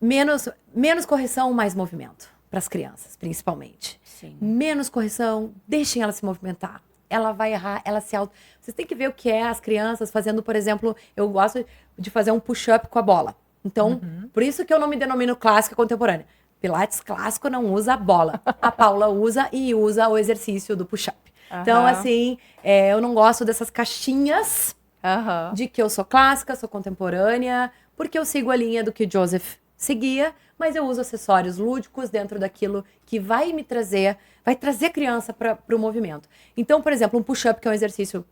C: menos correção, mais movimento. Para as crianças, principalmente.
B: Sim.
C: Menos correção, deixem ela se movimentar. Ela vai errar, ela se auto... Vocês têm que ver o que é as crianças fazendo, por exemplo, eu gosto de fazer um push-up com a bola. Então, por isso que eu não me denomino clássica contemporânea. Pilates clássico não usa a bola. A Paula usa e usa o exercício do push-up. Então,
B: Aham.
C: assim, eu não gosto dessas caixinhas
B: Aham.
C: de que eu sou clássica, sou contemporânea, porque eu sigo a linha do que o Joseph seguia, mas eu uso acessórios lúdicos dentro daquilo que vai trazer a criança para o movimento. Então, por exemplo, um push-up, que é um exercício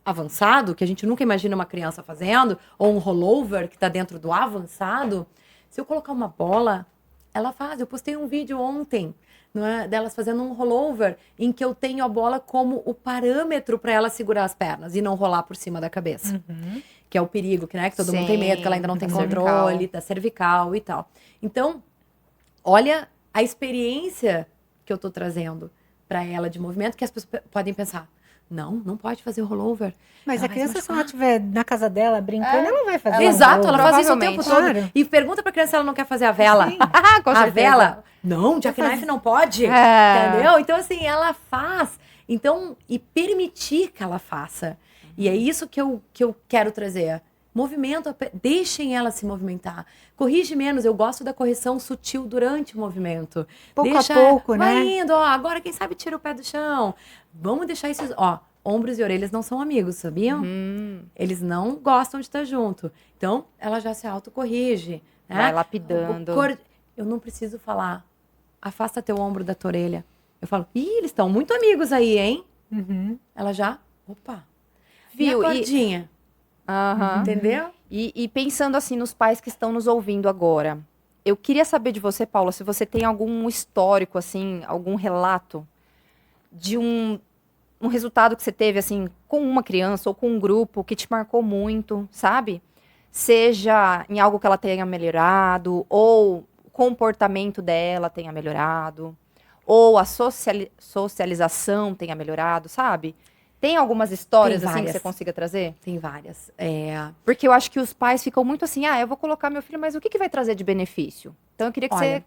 C: avançado, que a gente nunca imagina uma criança fazendo, ou um rollover, que está dentro do avançado, se eu colocar uma bola, ela faz. Eu postei um vídeo ontem, não é, delas fazendo um rollover, em que eu tenho a bola como o parâmetro para ela segurar as pernas e não rolar por cima da cabeça. Que é o perigo, que, né, que todo mundo tem medo, que ela ainda não tem
B: da
C: controle,
B: cervical.
C: da cervical e tal. Então, olha a experiência que eu tô trazendo para ela de movimento, que as pessoas podem pensar, não pode fazer o rollover.
A: Mas
C: Ela
A: a
C: vai
A: criança,
C: se
A: se ela estiver na casa dela brincando, ela vai fazer.
C: Exato, ela faz isso o tempo todo.
A: Claro.
C: E pergunta pra criança se ela não quer fazer a vela.
A: Sim.
B: Com
C: A
B: certeza.
C: vela, não, jackknife não pode.
B: É.
C: Entendeu? Então, assim, ela faz. Então, e permitir que ela faça. E é isso que eu quero trazer. Movimento, deixem ela se movimentar. Corrige menos, eu gosto da correção sutil durante o movimento.
A: Pouco a pouco,
C: vai
A: né?
C: indo, ó, agora quem sabe tira o pé do chão. Vamos deixar isso, ó, ombros e orelhas não são amigos, sabiam? Eles não gostam de estar junto. Então, ela já se autocorrige. Né?
B: Vai lapidando.
C: Eu não preciso falar, afasta teu ombro da tua orelha. Eu falo, eles estão muito amigos aí, hein? Ela já, opa.
B: Viu?
C: E a cordinha? Entendeu?
B: E pensando assim nos pais que estão nos ouvindo agora, eu queria saber de você, Paula, se você tem algum histórico, assim, algum relato de um resultado que você teve, assim, com uma criança ou com um grupo que te marcou muito, sabe? Seja em algo que ela tenha melhorado, ou o comportamento dela tenha melhorado, ou a socialização tenha melhorado, sabe? Tem algumas histórias,
C: Tem
B: assim, que
C: várias.
B: você consiga trazer?
C: Tem várias.
B: Porque eu acho que os pais ficam muito assim, eu vou colocar meu filho, mas o que vai trazer de benefício? Então eu queria que
C: Olha,
B: você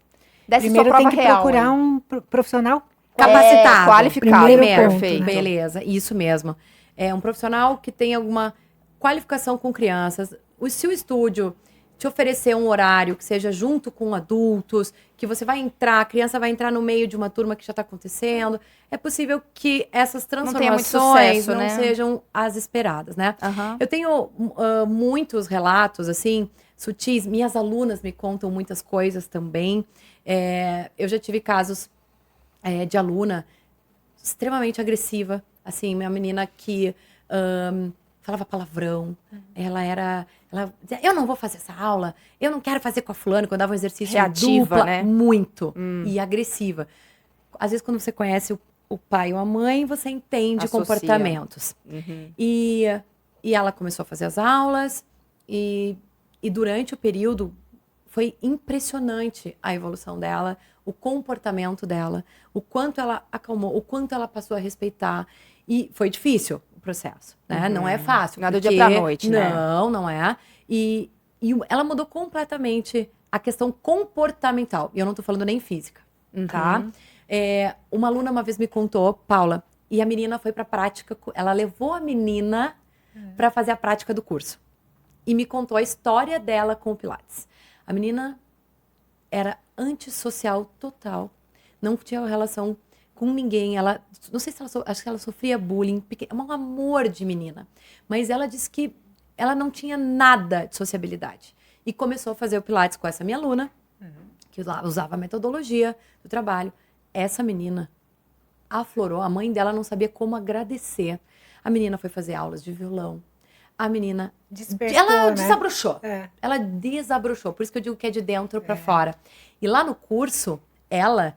B: desse
A: Primeiro
B: sua prova
A: tem que
B: real.
A: procurar
B: aí.
A: um profissional
C: Capacitado.
B: Qualificado,
A: Primeiro ponto,
B: perfeito.
A: né?
C: Beleza, isso mesmo. É um profissional que tem alguma qualificação com crianças. Se o estúdio te oferecer um horário que seja junto com adultos, que você vai entrar, a criança vai entrar no meio de uma turma que já está acontecendo, é possível que essas
B: Não tenha muito
C: transformações
B: sucesso,
C: não
B: né?
C: sejam as esperadas, né?
B: Aham.
C: Eu tenho muitos relatos, assim, sutis. Minhas alunas me contam muitas coisas também. Eu já tive casos de aluna extremamente agressiva. Assim, minha menina que falava palavrão. Ela dizia, eu não vou fazer essa aula, eu não quero fazer com a fulana, quando dava um exercício
B: Reativa,
C: dupla,
B: né?
C: muito. E agressiva. Às vezes, quando você conhece o pai ou a mãe, você entende
B: Associa.
C: comportamentos. E ela começou a fazer as aulas, e durante o período foi impressionante a evolução dela, o comportamento dela, o quanto ela acalmou, o quanto ela passou a respeitar. E foi difícil o processo, né? Não é fácil.
B: Não é do dia pra noite, né?
C: Não é. E ela mudou completamente a questão comportamental. E eu não tô falando nem física, tá? Uma aluna uma vez me contou, Paula, e a menina foi pra prática, ela levou a menina pra fazer a prática do curso. E me contou a história dela com o Pilates. A menina era antissocial total. Não tinha relação com ninguém. Ela, não sei se ela, acho que ela sofria bullying. É um amor de menina. Mas ela disse que ela não tinha nada de sociabilidade. E começou a fazer o Pilates com essa minha aluna, que usava a metodologia do trabalho. Essa menina aflorou. A mãe dela não sabia como agradecer. A menina foi fazer aulas de violão. A menina ela desabrochou. Ela desabrochou. Por isso que eu digo que é de dentro para fora. E lá no curso, ela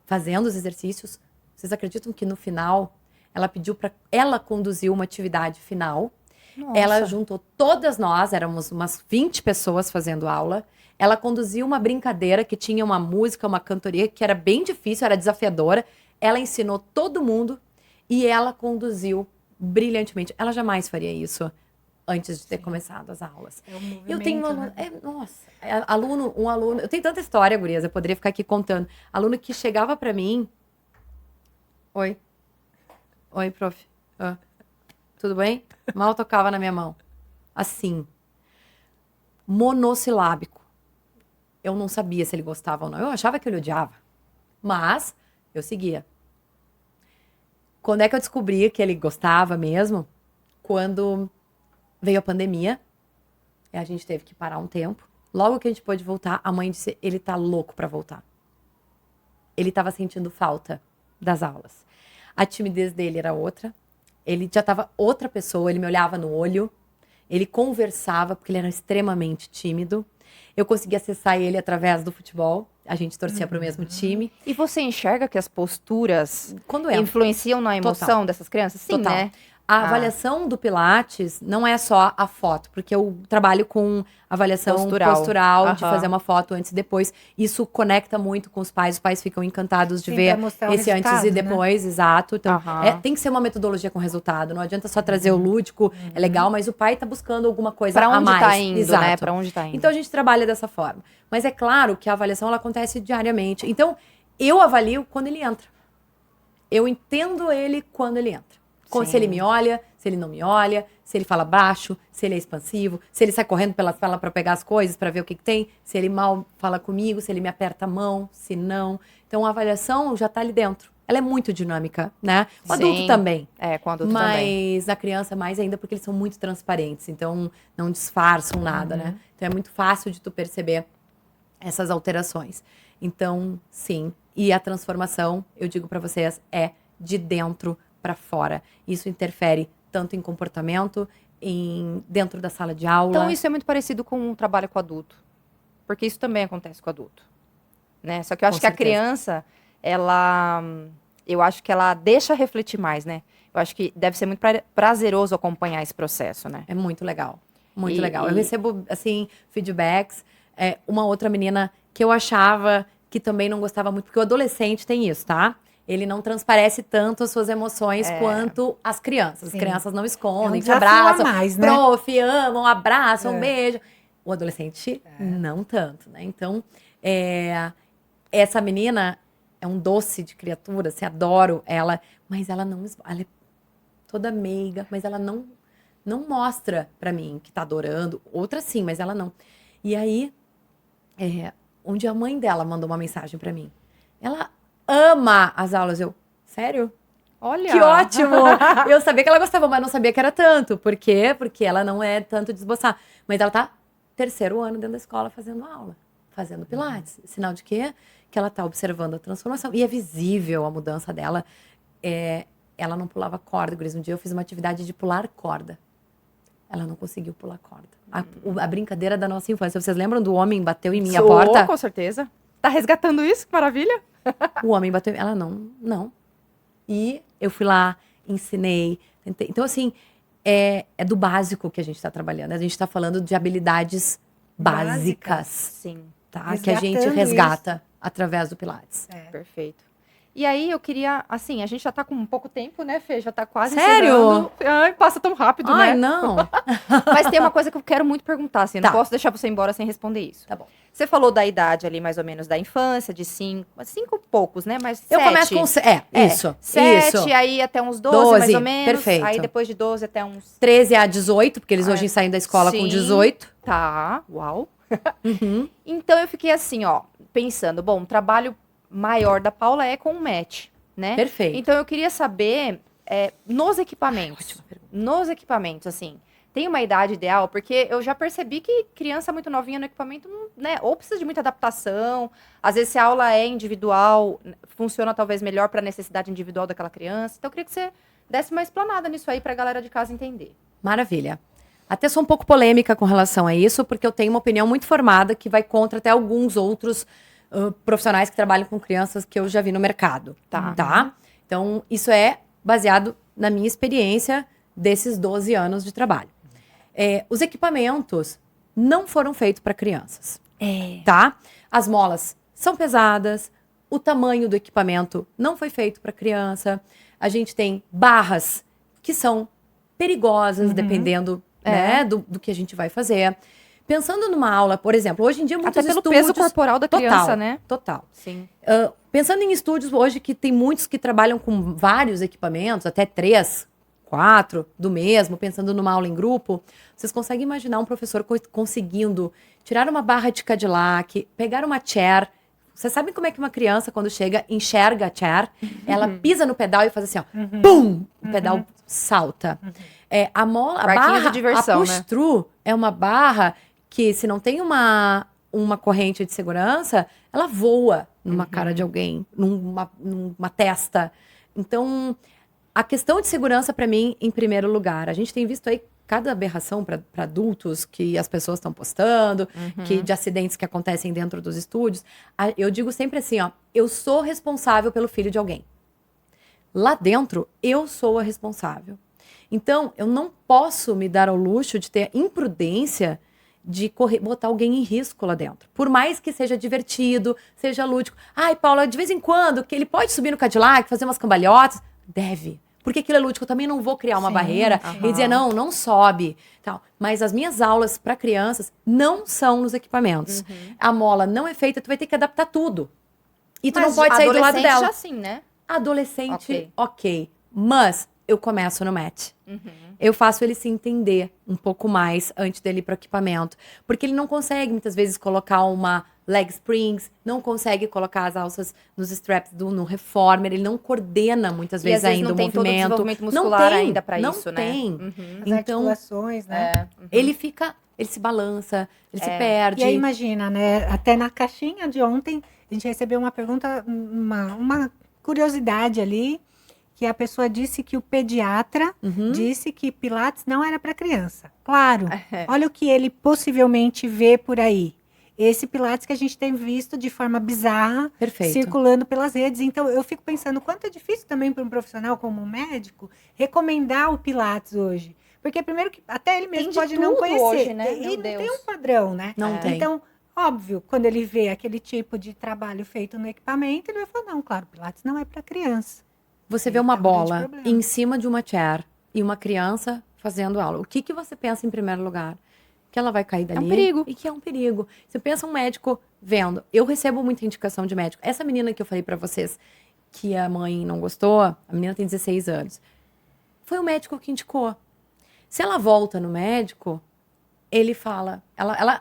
C: fazendo os exercícios, vocês acreditam que no final ela pediu para ela conduzir uma atividade final?
B: Nossa.
C: Ela juntou todas nós, éramos umas 20 pessoas fazendo aula. Ela conduziu uma brincadeira que tinha uma música, uma cantoria que era bem difícil, era desafiadora. Ela ensinou todo mundo e ela conduziu brilhantemente. Ela jamais faria isso antes de ter começado as aulas. Eu tenho um aluno, um aluno, eu tenho tanta história, gurias, eu poderia ficar aqui contando. Aluno que chegava pra mim, oi, prof, tudo bem? Mal tocava na minha mão, assim, monossilábico. Eu não sabia se ele gostava ou não, eu achava que ele odiava, mas eu seguia. Quando é que eu descobri que ele gostava mesmo? Quando veio a pandemia, e a gente teve que parar um tempo. Logo que a gente pôde voltar, a mãe disse, ele tá louco pra voltar. Ele tava sentindo falta das aulas. A timidez dele era outra. Ele já tava outra pessoa, ele me olhava no olho. Ele conversava, porque ele era extremamente tímido. Eu conseguia acessar ele através do futebol. A gente torcia pro mesmo time.
B: E você enxerga que as posturas
C: Quando
B: influenciam na emoção dessas crianças? Sim,
C: Total.
B: né?
C: A avaliação do Pilates não é só a foto, porque eu trabalho com avaliação postural de fazer uma foto antes e depois. Isso conecta muito com os pais ficam encantados de ver esse antes e depois, exato. Então, tem que ser uma metodologia com resultado, não adianta só trazer o lúdico, é legal, mas o pai tá buscando alguma coisa a mais.
B: Pra onde tá indo,
C: exato.
B: né? Pra onde tá indo.
C: Então, a gente trabalha dessa forma. Mas é claro que a avaliação, ela acontece diariamente. Então, eu avalio quando ele entra. Eu entendo ele quando ele entra. Se ele me olha, se ele não me olha, se ele fala baixo, se ele é expansivo, se ele sai correndo pela sala para pegar as coisas, para ver o que tem, se ele mal fala comigo, se ele me aperta a mão, se não. Então, a avaliação já está ali dentro. Ela é muito dinâmica, né? O adulto
B: Sim.
C: também.
B: Com adulto também.
C: Mas a criança mais ainda porque eles são muito transparentes. Então, não disfarçam nada, né? Então, é muito fácil de tu perceber essas alterações. Então, sim. E a transformação, eu digo pra vocês, é de dentro pra fora. Isso interfere tanto em comportamento, dentro da sala de aula.
B: Então, isso é muito parecido com o trabalho com adulto. Porque isso também acontece com adulto. Né? Só que eu acho
C: Com
B: que a
C: certeza.
B: criança, eu acho que ela deixa refletir mais, né? Eu acho que deve ser muito prazeroso acompanhar esse processo, né?
C: É muito legal. Muito
B: E-
C: legal. Eu
B: e-
C: recebo, assim, feedbacks. Uma outra menina que eu achava que também não gostava muito, porque o adolescente tem isso, tá? Ele não transparece tanto as suas emoções quanto as crianças.
A: Sim.
C: As crianças não
A: É um
C: escondem, se
A: desafio a
C: abraçam,
A: mais, né?
C: prof, amam, abraçam, beijo. O adolescente, não tanto, né? Então, essa menina é um doce de criatura, assim, adoro ela, mas ela não... Ela é toda meiga, mas ela não mostra pra mim que tá adorando. Outra sim, mas ela não. E aí, onde a mãe dela mandou uma mensagem pra mim. Ela ama as aulas. Eu, sério?
B: Olha!
C: Que ótimo! Eu sabia que ela gostava, mas não sabia que era tanto. Por quê? Porque ela não é tanto de esboçar. Mas ela tá 3º ano dentro da escola fazendo aula. Fazendo pilates. Sinal de quê? Que ela tá observando a transformação. E é visível a mudança dela. Ela não pulava corda, Gris. Um dia eu fiz uma atividade de pular corda. Ela não conseguiu pular corda. A brincadeira da nossa infância. Vocês lembram do homem bateu em minha porta?
B: Com certeza. Tá resgatando isso? Que maravilha!
C: O homem bateu. Ela não. E eu fui lá, ensinei, tentei. Então, assim, é do básico que a gente está trabalhando. A gente está falando de habilidades básicas,
B: Sim.
C: tá? Que a gente
A: Resgatando
C: resgata através do Pilates.
B: Perfeito. E aí, eu queria, assim, a gente já tá com um pouco tempo, né, Fê? Já tá quase
C: Sério?
B: encerrando. Ai, passa tão rápido,
C: Ai,
B: né?
C: não.
B: Mas tem uma coisa que eu quero muito perguntar, assim, eu não
C: Tá.
B: posso deixar você embora sem responder isso.
C: Tá bom.
B: Você falou da idade ali, mais ou menos, da infância, de 5 poucos, né? Mas
C: Eu
B: 7.
C: começo com... Isso.
B: 7,
C: Isso.
B: aí até uns 12, mais
C: 12,
B: ou menos.
C: perfeito.
B: Aí depois de 12 até uns...
C: 13 a 18, porque eles hoje saem da escola com
B: Sim.
C: 18.
B: Tá, uau.
C: Uhum.
B: Então eu fiquei assim, ó, pensando, bom, o trabalho maior da Paula é com o match, né?
C: Perfeito.
B: Então eu queria saber, nos equipamentos,
C: Ótima pergunta.
B: nos equipamentos, assim, tem uma idade ideal? Porque eu já percebi que criança muito novinha no equipamento, né, ou precisa de muita adaptação, às vezes se a aula é individual, funciona talvez melhor para a necessidade individual daquela criança. Então eu queria que você desse uma explanada nisso aí pra galera de casa entender.
C: Maravilha. Até sou um pouco polêmica com relação a isso, porque eu tenho uma opinião muito formada que vai contra até alguns outros profissionais que trabalham com crianças que eu já vi no mercado. Tá? Então, isso é baseado na minha experiência desses 12 anos de trabalho. Os equipamentos não foram feitos para crianças. Tá? As molas são pesadas, o tamanho do equipamento não foi feito para criança. A gente tem barras que são perigosas, dependendo né, do que a gente vai fazer. Pensando numa aula, por exemplo, hoje em dia muitos
B: Até pelo
C: estúdios...
B: peso corporal da criança,
C: Total,
B: né?
C: Total.
B: Sim.
C: Pensando em estúdios hoje que tem muitos que trabalham com vários equipamentos, até 3, 4 do mesmo, pensando numa aula em grupo, vocês conseguem imaginar um professor conseguindo tirar uma barra de Cadillac, pegar uma chair. Vocês sabem como é que uma criança, quando chega, enxerga a chair, ela pisa no pedal e faz assim, ó, pum! O pedal salta. A
B: Parquinho de
C: barra,
B: diversão,
C: a push-through é uma barra que, se não tem uma corrente de segurança, ela voa numa cara de alguém, numa testa. Então, a questão de segurança, para mim, em primeiro lugar. A gente tem visto aí cada aberração para adultos que as pessoas estão postando, de acidentes que acontecem dentro dos estúdios. Eu digo sempre assim, ó, eu sou responsável pelo filho de alguém. Lá dentro, eu sou a responsável. Então, eu não posso me dar ao luxo de ter imprudência de botar alguém em risco lá dentro. Por mais que seja divertido, seja lúdico. Ai, Paula, de vez em quando, que ele pode subir no Cadillac, fazer umas cambalhotas. Deve. Porque aquilo é lúdico. Eu também não vou criar uma barreira e dizer, não sobe. Tal. Mas as minhas aulas para crianças não são nos equipamentos. A mola não é feita, tu vai ter que adaptar tudo. E tu não pode sair do lado dela.
B: Já sim, né?
C: Adolescente, ok. Mas eu começo no match. eu faço ele se entender um pouco mais antes dele ir pro equipamento. Porque ele não consegue, muitas vezes, colocar uma leg springs, não consegue colocar as alças nos straps no reformer, ele não coordena muitas vezes
B: às vezes
C: ainda
B: não
C: o
B: tem todo o
C: movimento.
B: desenvolvimento muscular
C: tem,
B: ainda pra
C: não
B: isso, né?
C: tem.
A: As
C: Então,
A: articulações, né?
C: ele se balança, ele se perde.
A: E aí imagina, né? Até na caixinha de ontem, a gente recebeu uma pergunta, uma curiosidade ali, que a pessoa disse que o pediatra disse que Pilates não era para criança. Claro, olha o que ele possivelmente vê por aí. Esse Pilates que a gente tem visto de forma bizarra,
C: Perfeito.
A: circulando pelas redes. Então, eu fico pensando quanto é difícil também para um profissional como um médico recomendar o Pilates hoje. Porque primeiro que até ele mesmo
B: de
A: pode não
B: tudo
A: conhecer.
B: hoje, né?
A: E
B: Meu
A: não tem
B: Deus.
A: um padrão, né?
C: Não tem.
A: Então, óbvio, quando ele vê aquele tipo de trabalho feito no equipamento, ele vai falar, não, claro, Pilates não é para criança.
C: Você vê uma
A: Então, é um grande
C: bola
A: problema.
C: em cima de uma chair e uma criança fazendo aula. O que você pensa em primeiro lugar? Que ela vai cair dali.
B: um perigo.
C: E que é um perigo. Você pensa um médico vendo. Eu recebo muita indicação de médico. Essa menina que eu falei pra vocês que a mãe não gostou, a menina tem 16 anos. Foi o médico que indicou. Se ela volta no médico, ele fala...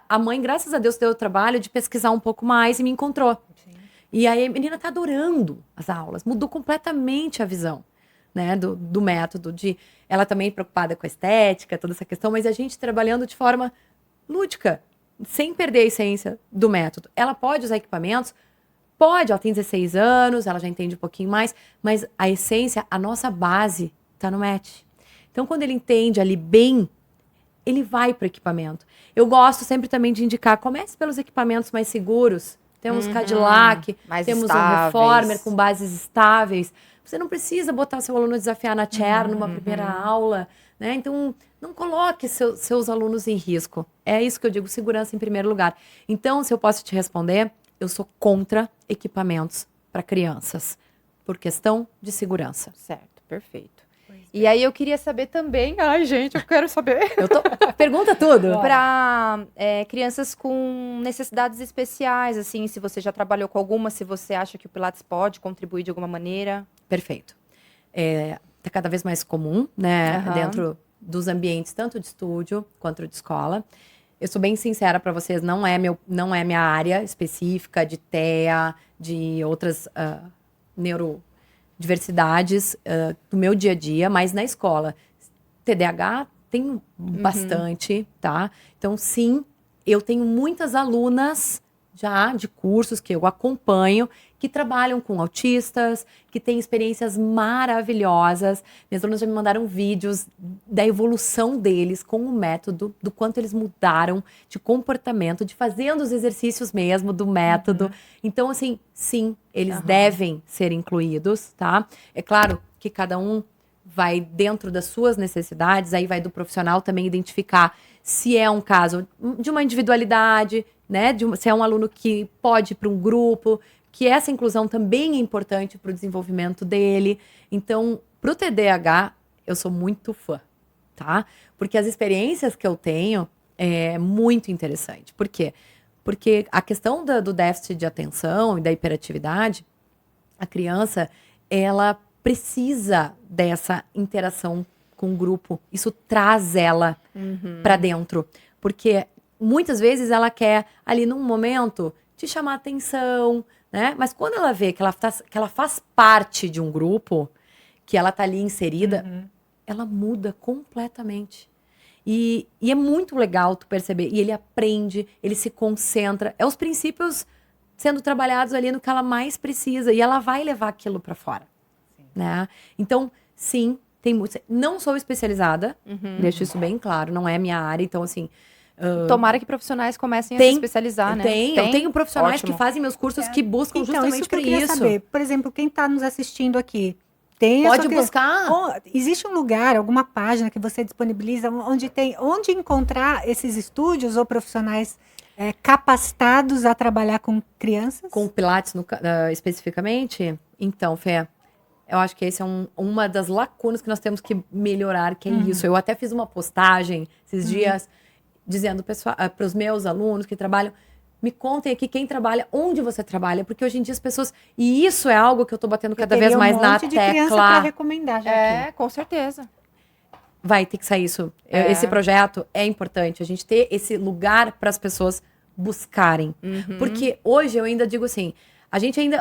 C: a mãe, graças a Deus, deu o trabalho de pesquisar um pouco mais e me encontrou.
A: Sim.
C: E aí a menina tá adorando as aulas. Mudou completamente a visão, né, do método. Ela também é preocupada com a estética, toda essa questão, mas a gente trabalhando de forma lúdica, sem perder a essência do método. Ela pode usar equipamentos? Pode, ela tem 16 anos, ela já entende um pouquinho mais, mas a essência, a nossa base, tá no mat. Então, quando ele entende ali bem, ele vai pro equipamento. Eu gosto sempre também de indicar, comece pelos equipamentos mais seguros. Temos Cadillac,
B: mais
C: temos
B: estáveis.
C: um reformer com bases estáveis. Você não precisa botar seu aluno a desafiar na chair numa primeira aula, né? Então, não coloque seus alunos em risco. É isso que eu digo, segurança em primeiro lugar. Então, se eu posso te responder, eu sou contra equipamentos para crianças, por questão de segurança.
B: Certo, perfeito. E aí eu queria saber também, ai gente, eu quero saber,
C: Pergunta tudo.
B: para crianças com necessidades especiais, assim, se você já trabalhou com alguma, se você acha que o Pilates pode contribuir de alguma maneira.
C: Perfeito. Tá cada vez mais comum, né,
B: Aham.
C: dentro dos ambientes, tanto de estúdio quanto de escola. Eu sou bem sincera para vocês, não é minha área específica de TEA, de outras neurodiversidades do meu dia a dia, mas na escola. TDAH tem bastante, tá? Então, sim, eu tenho muitas alunas já de cursos que eu acompanho, que trabalham com autistas, que têm experiências maravilhosas. Minhas alunas já me mandaram vídeos da evolução deles com o método, do quanto eles mudaram de comportamento, de fazendo os exercícios mesmo do método. Então, assim, sim, eles devem ser incluídos, tá? É claro que cada um vai dentro das suas necessidades, aí vai do profissional também identificar se é um caso de uma individualidade, né? Se é um aluno que pode ir para um grupo, que essa inclusão também é importante para o desenvolvimento dele. Então, para o TDAH, eu sou muito fã, tá? Porque as experiências que eu tenho é muito interessante. Por quê? Porque a questão do déficit de atenção e da hiperatividade, a criança, ela precisa dessa interação com o grupo. Isso traz ela para dentro. Porque muitas vezes ela quer, ali num momento, te chamar atenção, né? Mas quando ela vê que ela faz parte de um grupo, que ela tá ali inserida, ela muda completamente. E é muito legal tu perceber. E ele aprende, ele se concentra. É os princípios sendo trabalhados ali no que ela mais precisa. E ela vai levar aquilo para fora. Né? Então, sim, tem muito. Não sou especializada, deixo isso bem claro, não é minha área. Então, assim.
B: Tomara que profissionais comecem a se especializar, né?
C: Eu tenho profissionais
B: Ótimo.
C: que fazem meus cursos que buscam
A: Então,
C: justamente
A: isso que eu
C: por
A: queria
C: isso.
A: saber. Por exemplo, quem está nos assistindo aqui, tem
C: Pode buscar.
A: Existe um lugar, alguma página que você disponibiliza onde encontrar esses estúdios ou profissionais capacitados a trabalhar com crianças?
C: Com Pilates especificamente? Então, Fê, eu acho que esse é uma das lacunas que nós temos que melhorar, que é isso. Eu até fiz uma postagem esses dias dizendo para os meus alunos que trabalham, me contem aqui quem trabalha, onde você trabalha, porque hoje em dia as pessoas... E isso é algo que eu tô batendo cada vez mais na
A: de criança para
C: tecla.
A: recomendar já aqui.
B: Com certeza.
C: vai ter que sair isso. Esse projeto é importante. A gente ter esse lugar para as pessoas buscarem. Porque hoje eu ainda digo assim,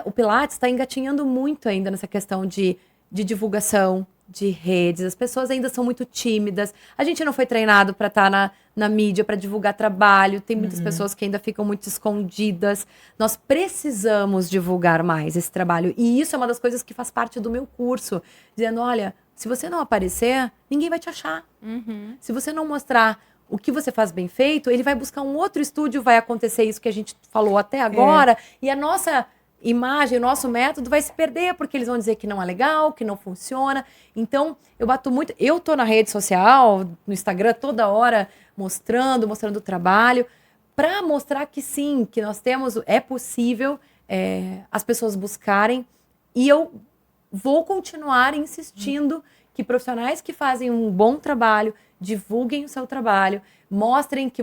C: o Pilates está engatinhando muito ainda nessa questão de divulgação, de redes. As pessoas ainda são muito tímidas. A gente não foi treinado para estar na mídia, para divulgar trabalho. Tem muitas pessoas que ainda ficam muito escondidas. Nós precisamos divulgar mais esse trabalho. E isso é uma das coisas que faz parte do meu curso. Dizendo, olha, se você não aparecer, ninguém vai te achar. Se você não mostrar o que você faz bem feito, ele vai buscar um outro estúdio, vai acontecer isso que a gente falou até agora. E a nossa imagem, o nosso método vai se perder, porque eles vão dizer que não é legal, que não funciona. Então, eu bato muito... Eu tô na rede social, no Instagram, toda hora, mostrando o trabalho, para mostrar que sim, que nós temos... É possível as pessoas buscarem. E eu vou continuar insistindo que profissionais que fazem um bom trabalho, divulguem o seu trabalho, mostrem que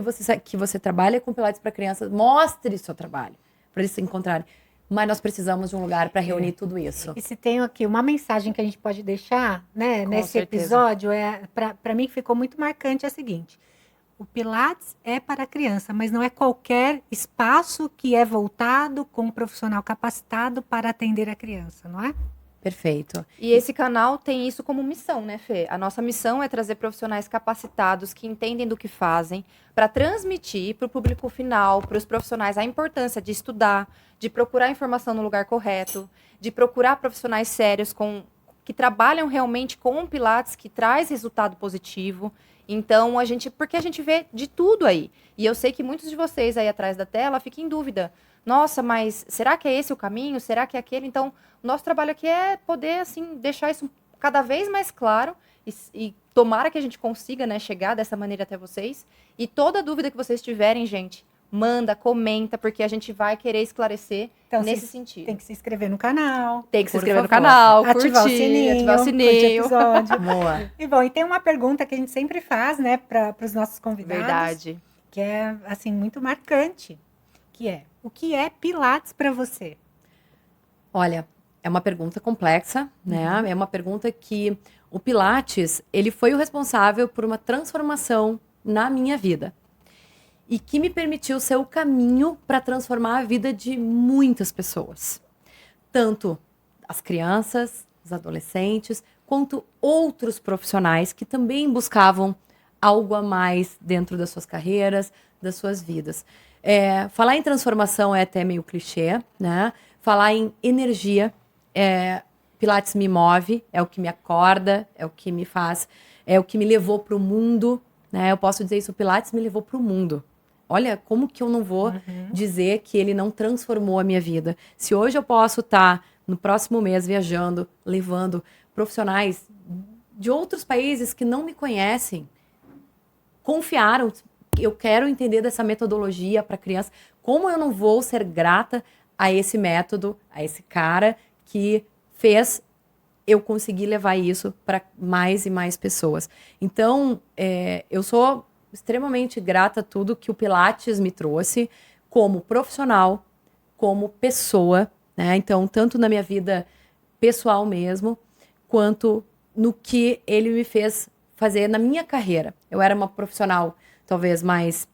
C: você trabalha com Pilates para crianças, mostre o seu trabalho, para eles se encontrarem. Mas nós precisamos de um lugar para reunir tudo isso.
A: E se tem aqui uma mensagem que a gente pode deixar, né, nesse
B: certeza.
A: episódio, para mim que ficou muito marcante, é a seguinte: o Pilates é para a criança, mas não é qualquer espaço que é voltado com um profissional capacitado para atender a criança, não é?
C: Perfeito.
B: E esse canal tem isso como missão, né, Fê? A nossa missão é trazer profissionais capacitados que entendem do que fazem para transmitir para o público final, para os profissionais, a importância de estudar, de procurar informação no lugar correto, de procurar profissionais sérios que trabalham realmente com o Pilates, que traz resultado positivo. Então, porque a gente vê de tudo aí. E eu sei que muitos de vocês aí atrás da tela ficam em dúvida. Nossa, mas será que é esse o caminho? Será que é aquele? Então, o nosso trabalho aqui é poder, assim, deixar isso cada vez mais claro e tomara que a gente consiga, né, chegar dessa maneira até vocês. E toda dúvida que vocês tiverem, gente, manda, comenta, porque a gente vai querer esclarecer nesse sentido.
A: Tem que se inscrever no canal.
B: Tem que se
C: Por
B: inscrever no
C: favor.
B: canal,
A: Ativar o
B: curtir,
A: sininho.
B: ativar o
A: Curtir
B: sininho.
A: episódio.
C: Boa.
A: E bom, e tem uma pergunta que a gente sempre faz, né, para os nossos convidados.
B: Verdade.
A: Que é, assim, muito marcante. Que é, o que é Pilates para você?
C: Olha, é uma pergunta complexa, né? É uma pergunta que o Pilates, ele foi o responsável por uma transformação na minha vida. E que me permitiu ser o caminho para transformar a vida de muitas pessoas. Tanto as crianças, os adolescentes, quanto outros profissionais que também buscavam algo a mais dentro das suas carreiras, das suas vidas. Falar em transformação é até meio clichê, né? Falar em energia, Pilates me move, é o que me acorda, é o que me faz, é o que me levou para o mundo, né? Eu posso dizer isso, o Pilates me levou para o mundo. Olha, como que eu não vou dizer que ele não transformou a minha vida? Se hoje eu posso estar no próximo mês viajando, levando profissionais de outros países que não me conhecem, confiaram, eu quero entender dessa metodologia para criança, como eu não vou ser grata a esse método, a esse cara que fez eu conseguir levar isso para mais e mais pessoas. Então, eu sou extremamente grata a tudo que o Pilates me trouxe como profissional, como pessoa, né? Então, tanto na minha vida pessoal mesmo, quanto no que ele me fez fazer na minha carreira. Eu era uma profissional, talvez, mais...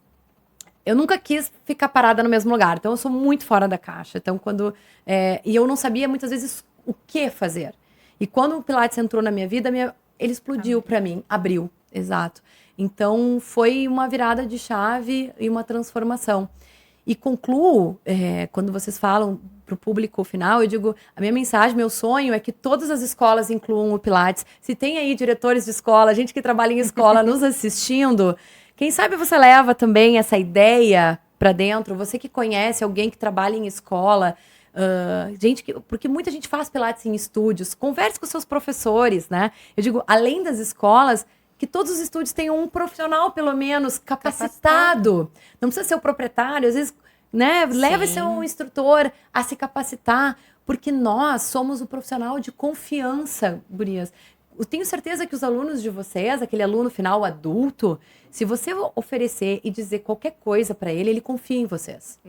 C: Eu nunca quis ficar parada no mesmo lugar, então eu sou muito fora da caixa. Então, e eu não sabia, muitas vezes, o que fazer. E quando o Pilates entrou na minha vida, ele explodiu para mim, abriu, exato. Então, foi uma virada de chave e uma transformação. E concluo, quando vocês falam para o público final, eu digo, a minha mensagem, meu sonho é que todas as escolas incluam o Pilates. Se tem aí diretores de escola, gente que trabalha em escola nos assistindo, quem sabe você leva também essa ideia para dentro, você que conhece alguém que trabalha em escola, porque muita gente faz Pilates em estúdios, converse com seus professores, né? Eu digo, além das escolas, que todos os estúdios tenham um profissional, pelo menos, capacitado. Não precisa ser o proprietário, às vezes, né? Leva seu instrutor a se capacitar, porque nós somos o profissional de confiança, gurias. Eu tenho certeza que os alunos de vocês, aquele aluno final adulto, se você oferecer e dizer qualquer coisa para ele confia em vocês.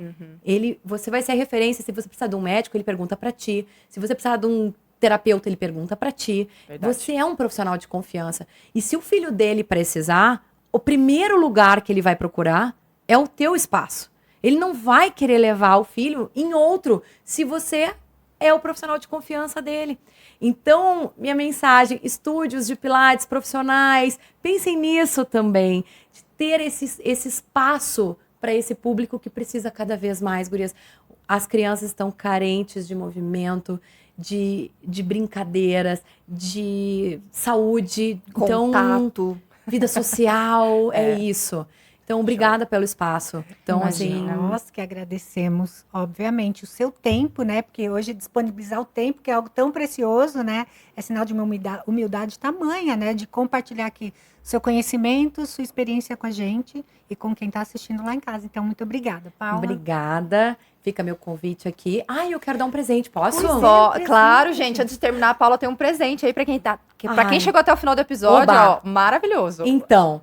C: Você vai ser a referência. Se você precisar de um médico, ele pergunta para ti. Se você precisar de um terapeuta, ele pergunta pra ti.
B: Verdade.
C: Você é um profissional de confiança. E se o filho dele precisar, o primeiro lugar que ele vai procurar é o teu espaço. Ele não vai querer levar o filho em outro se você é o profissional de confiança dele. Então, minha mensagem, estúdios de pilates profissionais, pensem nisso também, de ter esse espaço para esse público que precisa cada vez mais, gurias. As crianças estão carentes de movimento, de brincadeiras, de saúde, então,
B: Contato.
C: vida social, é isso. Então, obrigada pelo espaço. Então,
A: Imagina,
C: assim,
A: nós que agradecemos, obviamente, o seu tempo, né? Porque hoje disponibilizar o tempo, que é algo tão precioso, né? É sinal de uma humildade tamanha, né? De compartilhar aqui seu conhecimento, sua experiência com a gente e com quem está assistindo lá em casa. Então, muito obrigada, Paula.
C: obrigada. Fica meu convite aqui. Ai, eu quero dar um presente, posso?
A: Pois é.
B: Só,
A: presente.
B: claro, gente, antes de terminar, a Paula tem um presente aí pra quem tá. Pra
C: Ai.
B: quem chegou até o final do episódio,
C: Oba.
B: ó, maravilhoso.
C: Então,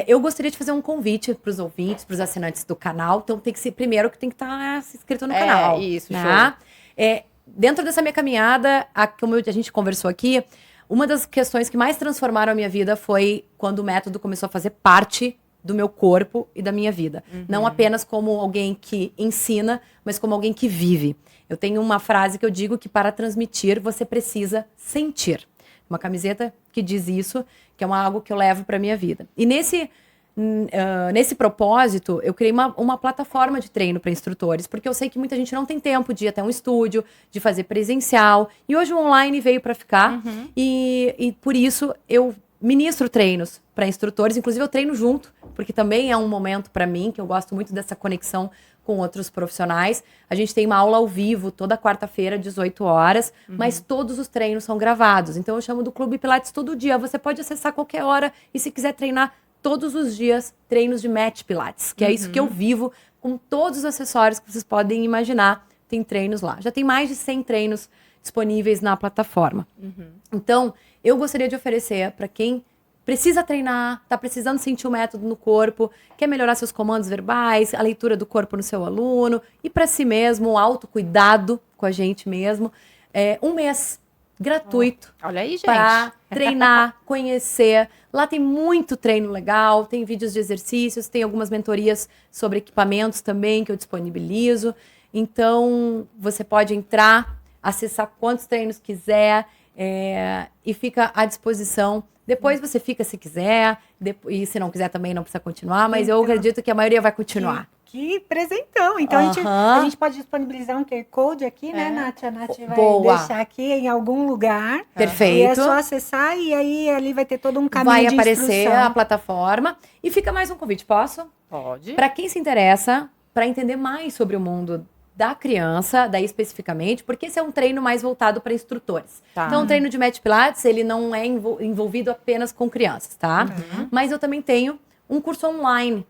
C: eu gostaria de fazer um convite para os ouvintes, para os assinantes do canal. Então, tem que ser primeiro que tem que estar inscrito no canal.
B: Isso,
C: né? Dentro dessa minha caminhada, como a gente conversou aqui, uma das questões que mais transformaram a minha vida foi quando o método começou a fazer parte do meu corpo e da minha vida. Não apenas como alguém que ensina, mas como alguém que vive. Eu tenho uma frase que eu digo que para transmitir, você precisa sentir. Uma camiseta que diz isso, que é algo que eu levo para minha vida. E nesse propósito, eu criei uma plataforma de treino para instrutores, porque eu sei que muita gente não tem tempo de ir até um estúdio, de fazer presencial. E hoje o online veio para ficar. E por isso eu ministro treinos para instrutores. Inclusive eu treino junto, porque também é um momento para mim, que eu gosto muito dessa conexão com outros profissionais. A gente tem uma aula ao vivo toda quarta-feira, 18 horas, mas todos os treinos são gravados. Então eu chamo do Clube Pilates todo dia. Você pode acessar qualquer hora e se quiser treinar todos os dias, treinos de Mat Pilates, que é isso que eu vivo, com todos os acessórios que vocês podem imaginar. Tem treinos lá. Já tem mais de 100 treinos disponíveis na plataforma. Então, eu gostaria de oferecer para quem precisa treinar, tá precisando sentir o método no corpo, quer melhorar seus comandos verbais, a leitura do corpo no seu aluno, e para si mesmo, o autocuidado com a gente mesmo, um mês gratuito
B: Olha aí, gente.
C: para treinar, conhecer. Lá tem muito treino legal, tem vídeos de exercícios, tem algumas mentorias sobre equipamentos também que eu disponibilizo. Então, você pode entrar, acessar quantos treinos quiser e fica à disposição. Depois você fica se quiser, e se não quiser também não precisa continuar, mas eu acredito que a maioria vai continuar.
A: Que presentão. Então, a gente pode disponibilizar um QR Code aqui, né, Nath? A Nath vai
C: Boa.
A: deixar aqui em algum lugar.
C: Perfeito.
A: E é só acessar e aí ali vai ter todo um caminho
C: Vai
A: de
C: aparecer
A: instrução.
C: a plataforma. E fica mais um convite, posso?
B: Pode.
C: Para quem se interessa, para entender mais sobre o mundo da criança, daí especificamente, porque esse é um treino mais voltado para instrutores.
B: Tá.
C: Então, o treino de Mat Pilates, ele não é envolvido apenas com crianças, tá? Mas eu também tenho um curso online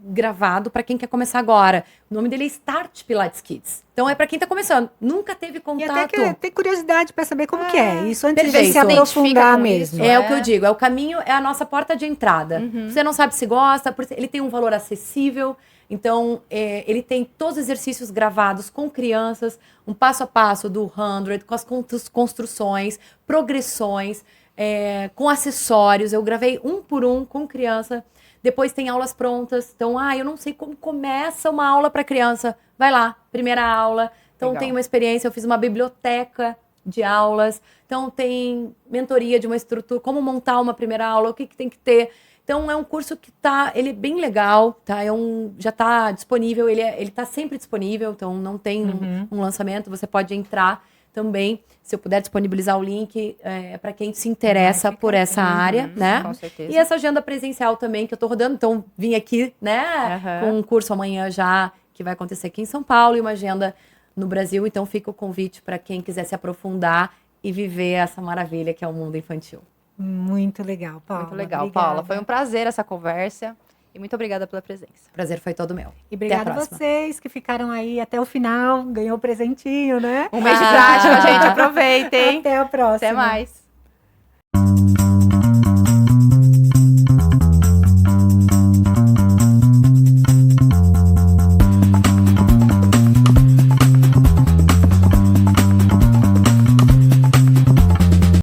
C: gravado para quem quer começar agora. O nome dele é Start Pilates Kids. Então, é para quem tá começando. Nunca teve
A: E
C: contato.
A: até que tem curiosidade para saber como que é. Isso antes de
C: perfeito.
A: se aprofundar
B: Identifica com
A: mesmo.
B: isso.
C: É o que eu digo, o caminho é a nossa porta de entrada. Você não sabe se gosta, ele tem um valor acessível, então ele tem todos os exercícios gravados com crianças, um passo a passo do 100, com as construções, progressões, com acessórios. Eu gravei um por um com criança. Depois tem aulas prontas. Então, eu não sei como começa uma aula para criança. Vai lá, primeira aula. Então,
B: Legal.
C: tem uma experiência, eu fiz uma biblioteca de aulas. Então, tem mentoria de uma estrutura, como montar uma primeira aula, o que tem que ter. Então, é um curso que ele é bem legal, tá? Já está disponível, ele está sempre disponível, então não tem um lançamento, você pode entrar também, se eu puder disponibilizar o link para quem se interessa por essa área, né?
B: Com certeza.
C: E essa agenda presencial também que eu tô rodando, então vim aqui, né, com um curso amanhã já, que vai acontecer aqui em São Paulo, e uma agenda no Brasil, então fica o convite para quem quiser se aprofundar e viver essa maravilha que é o mundo infantil.
A: Muito legal, Paula.
B: Muito legal,
A: Obrigada.
B: Paula. Foi um prazer essa conversa. E muito obrigada pela presença.
C: O prazer foi todo meu.
A: E obrigada
C: Até a
A: a
C: próxima.
A: vocês que ficaram aí até o final, ganhou o presentinho, né?
B: Um mês de prática, gente. Aproveitem.
A: Até a próxima.
B: Até mais.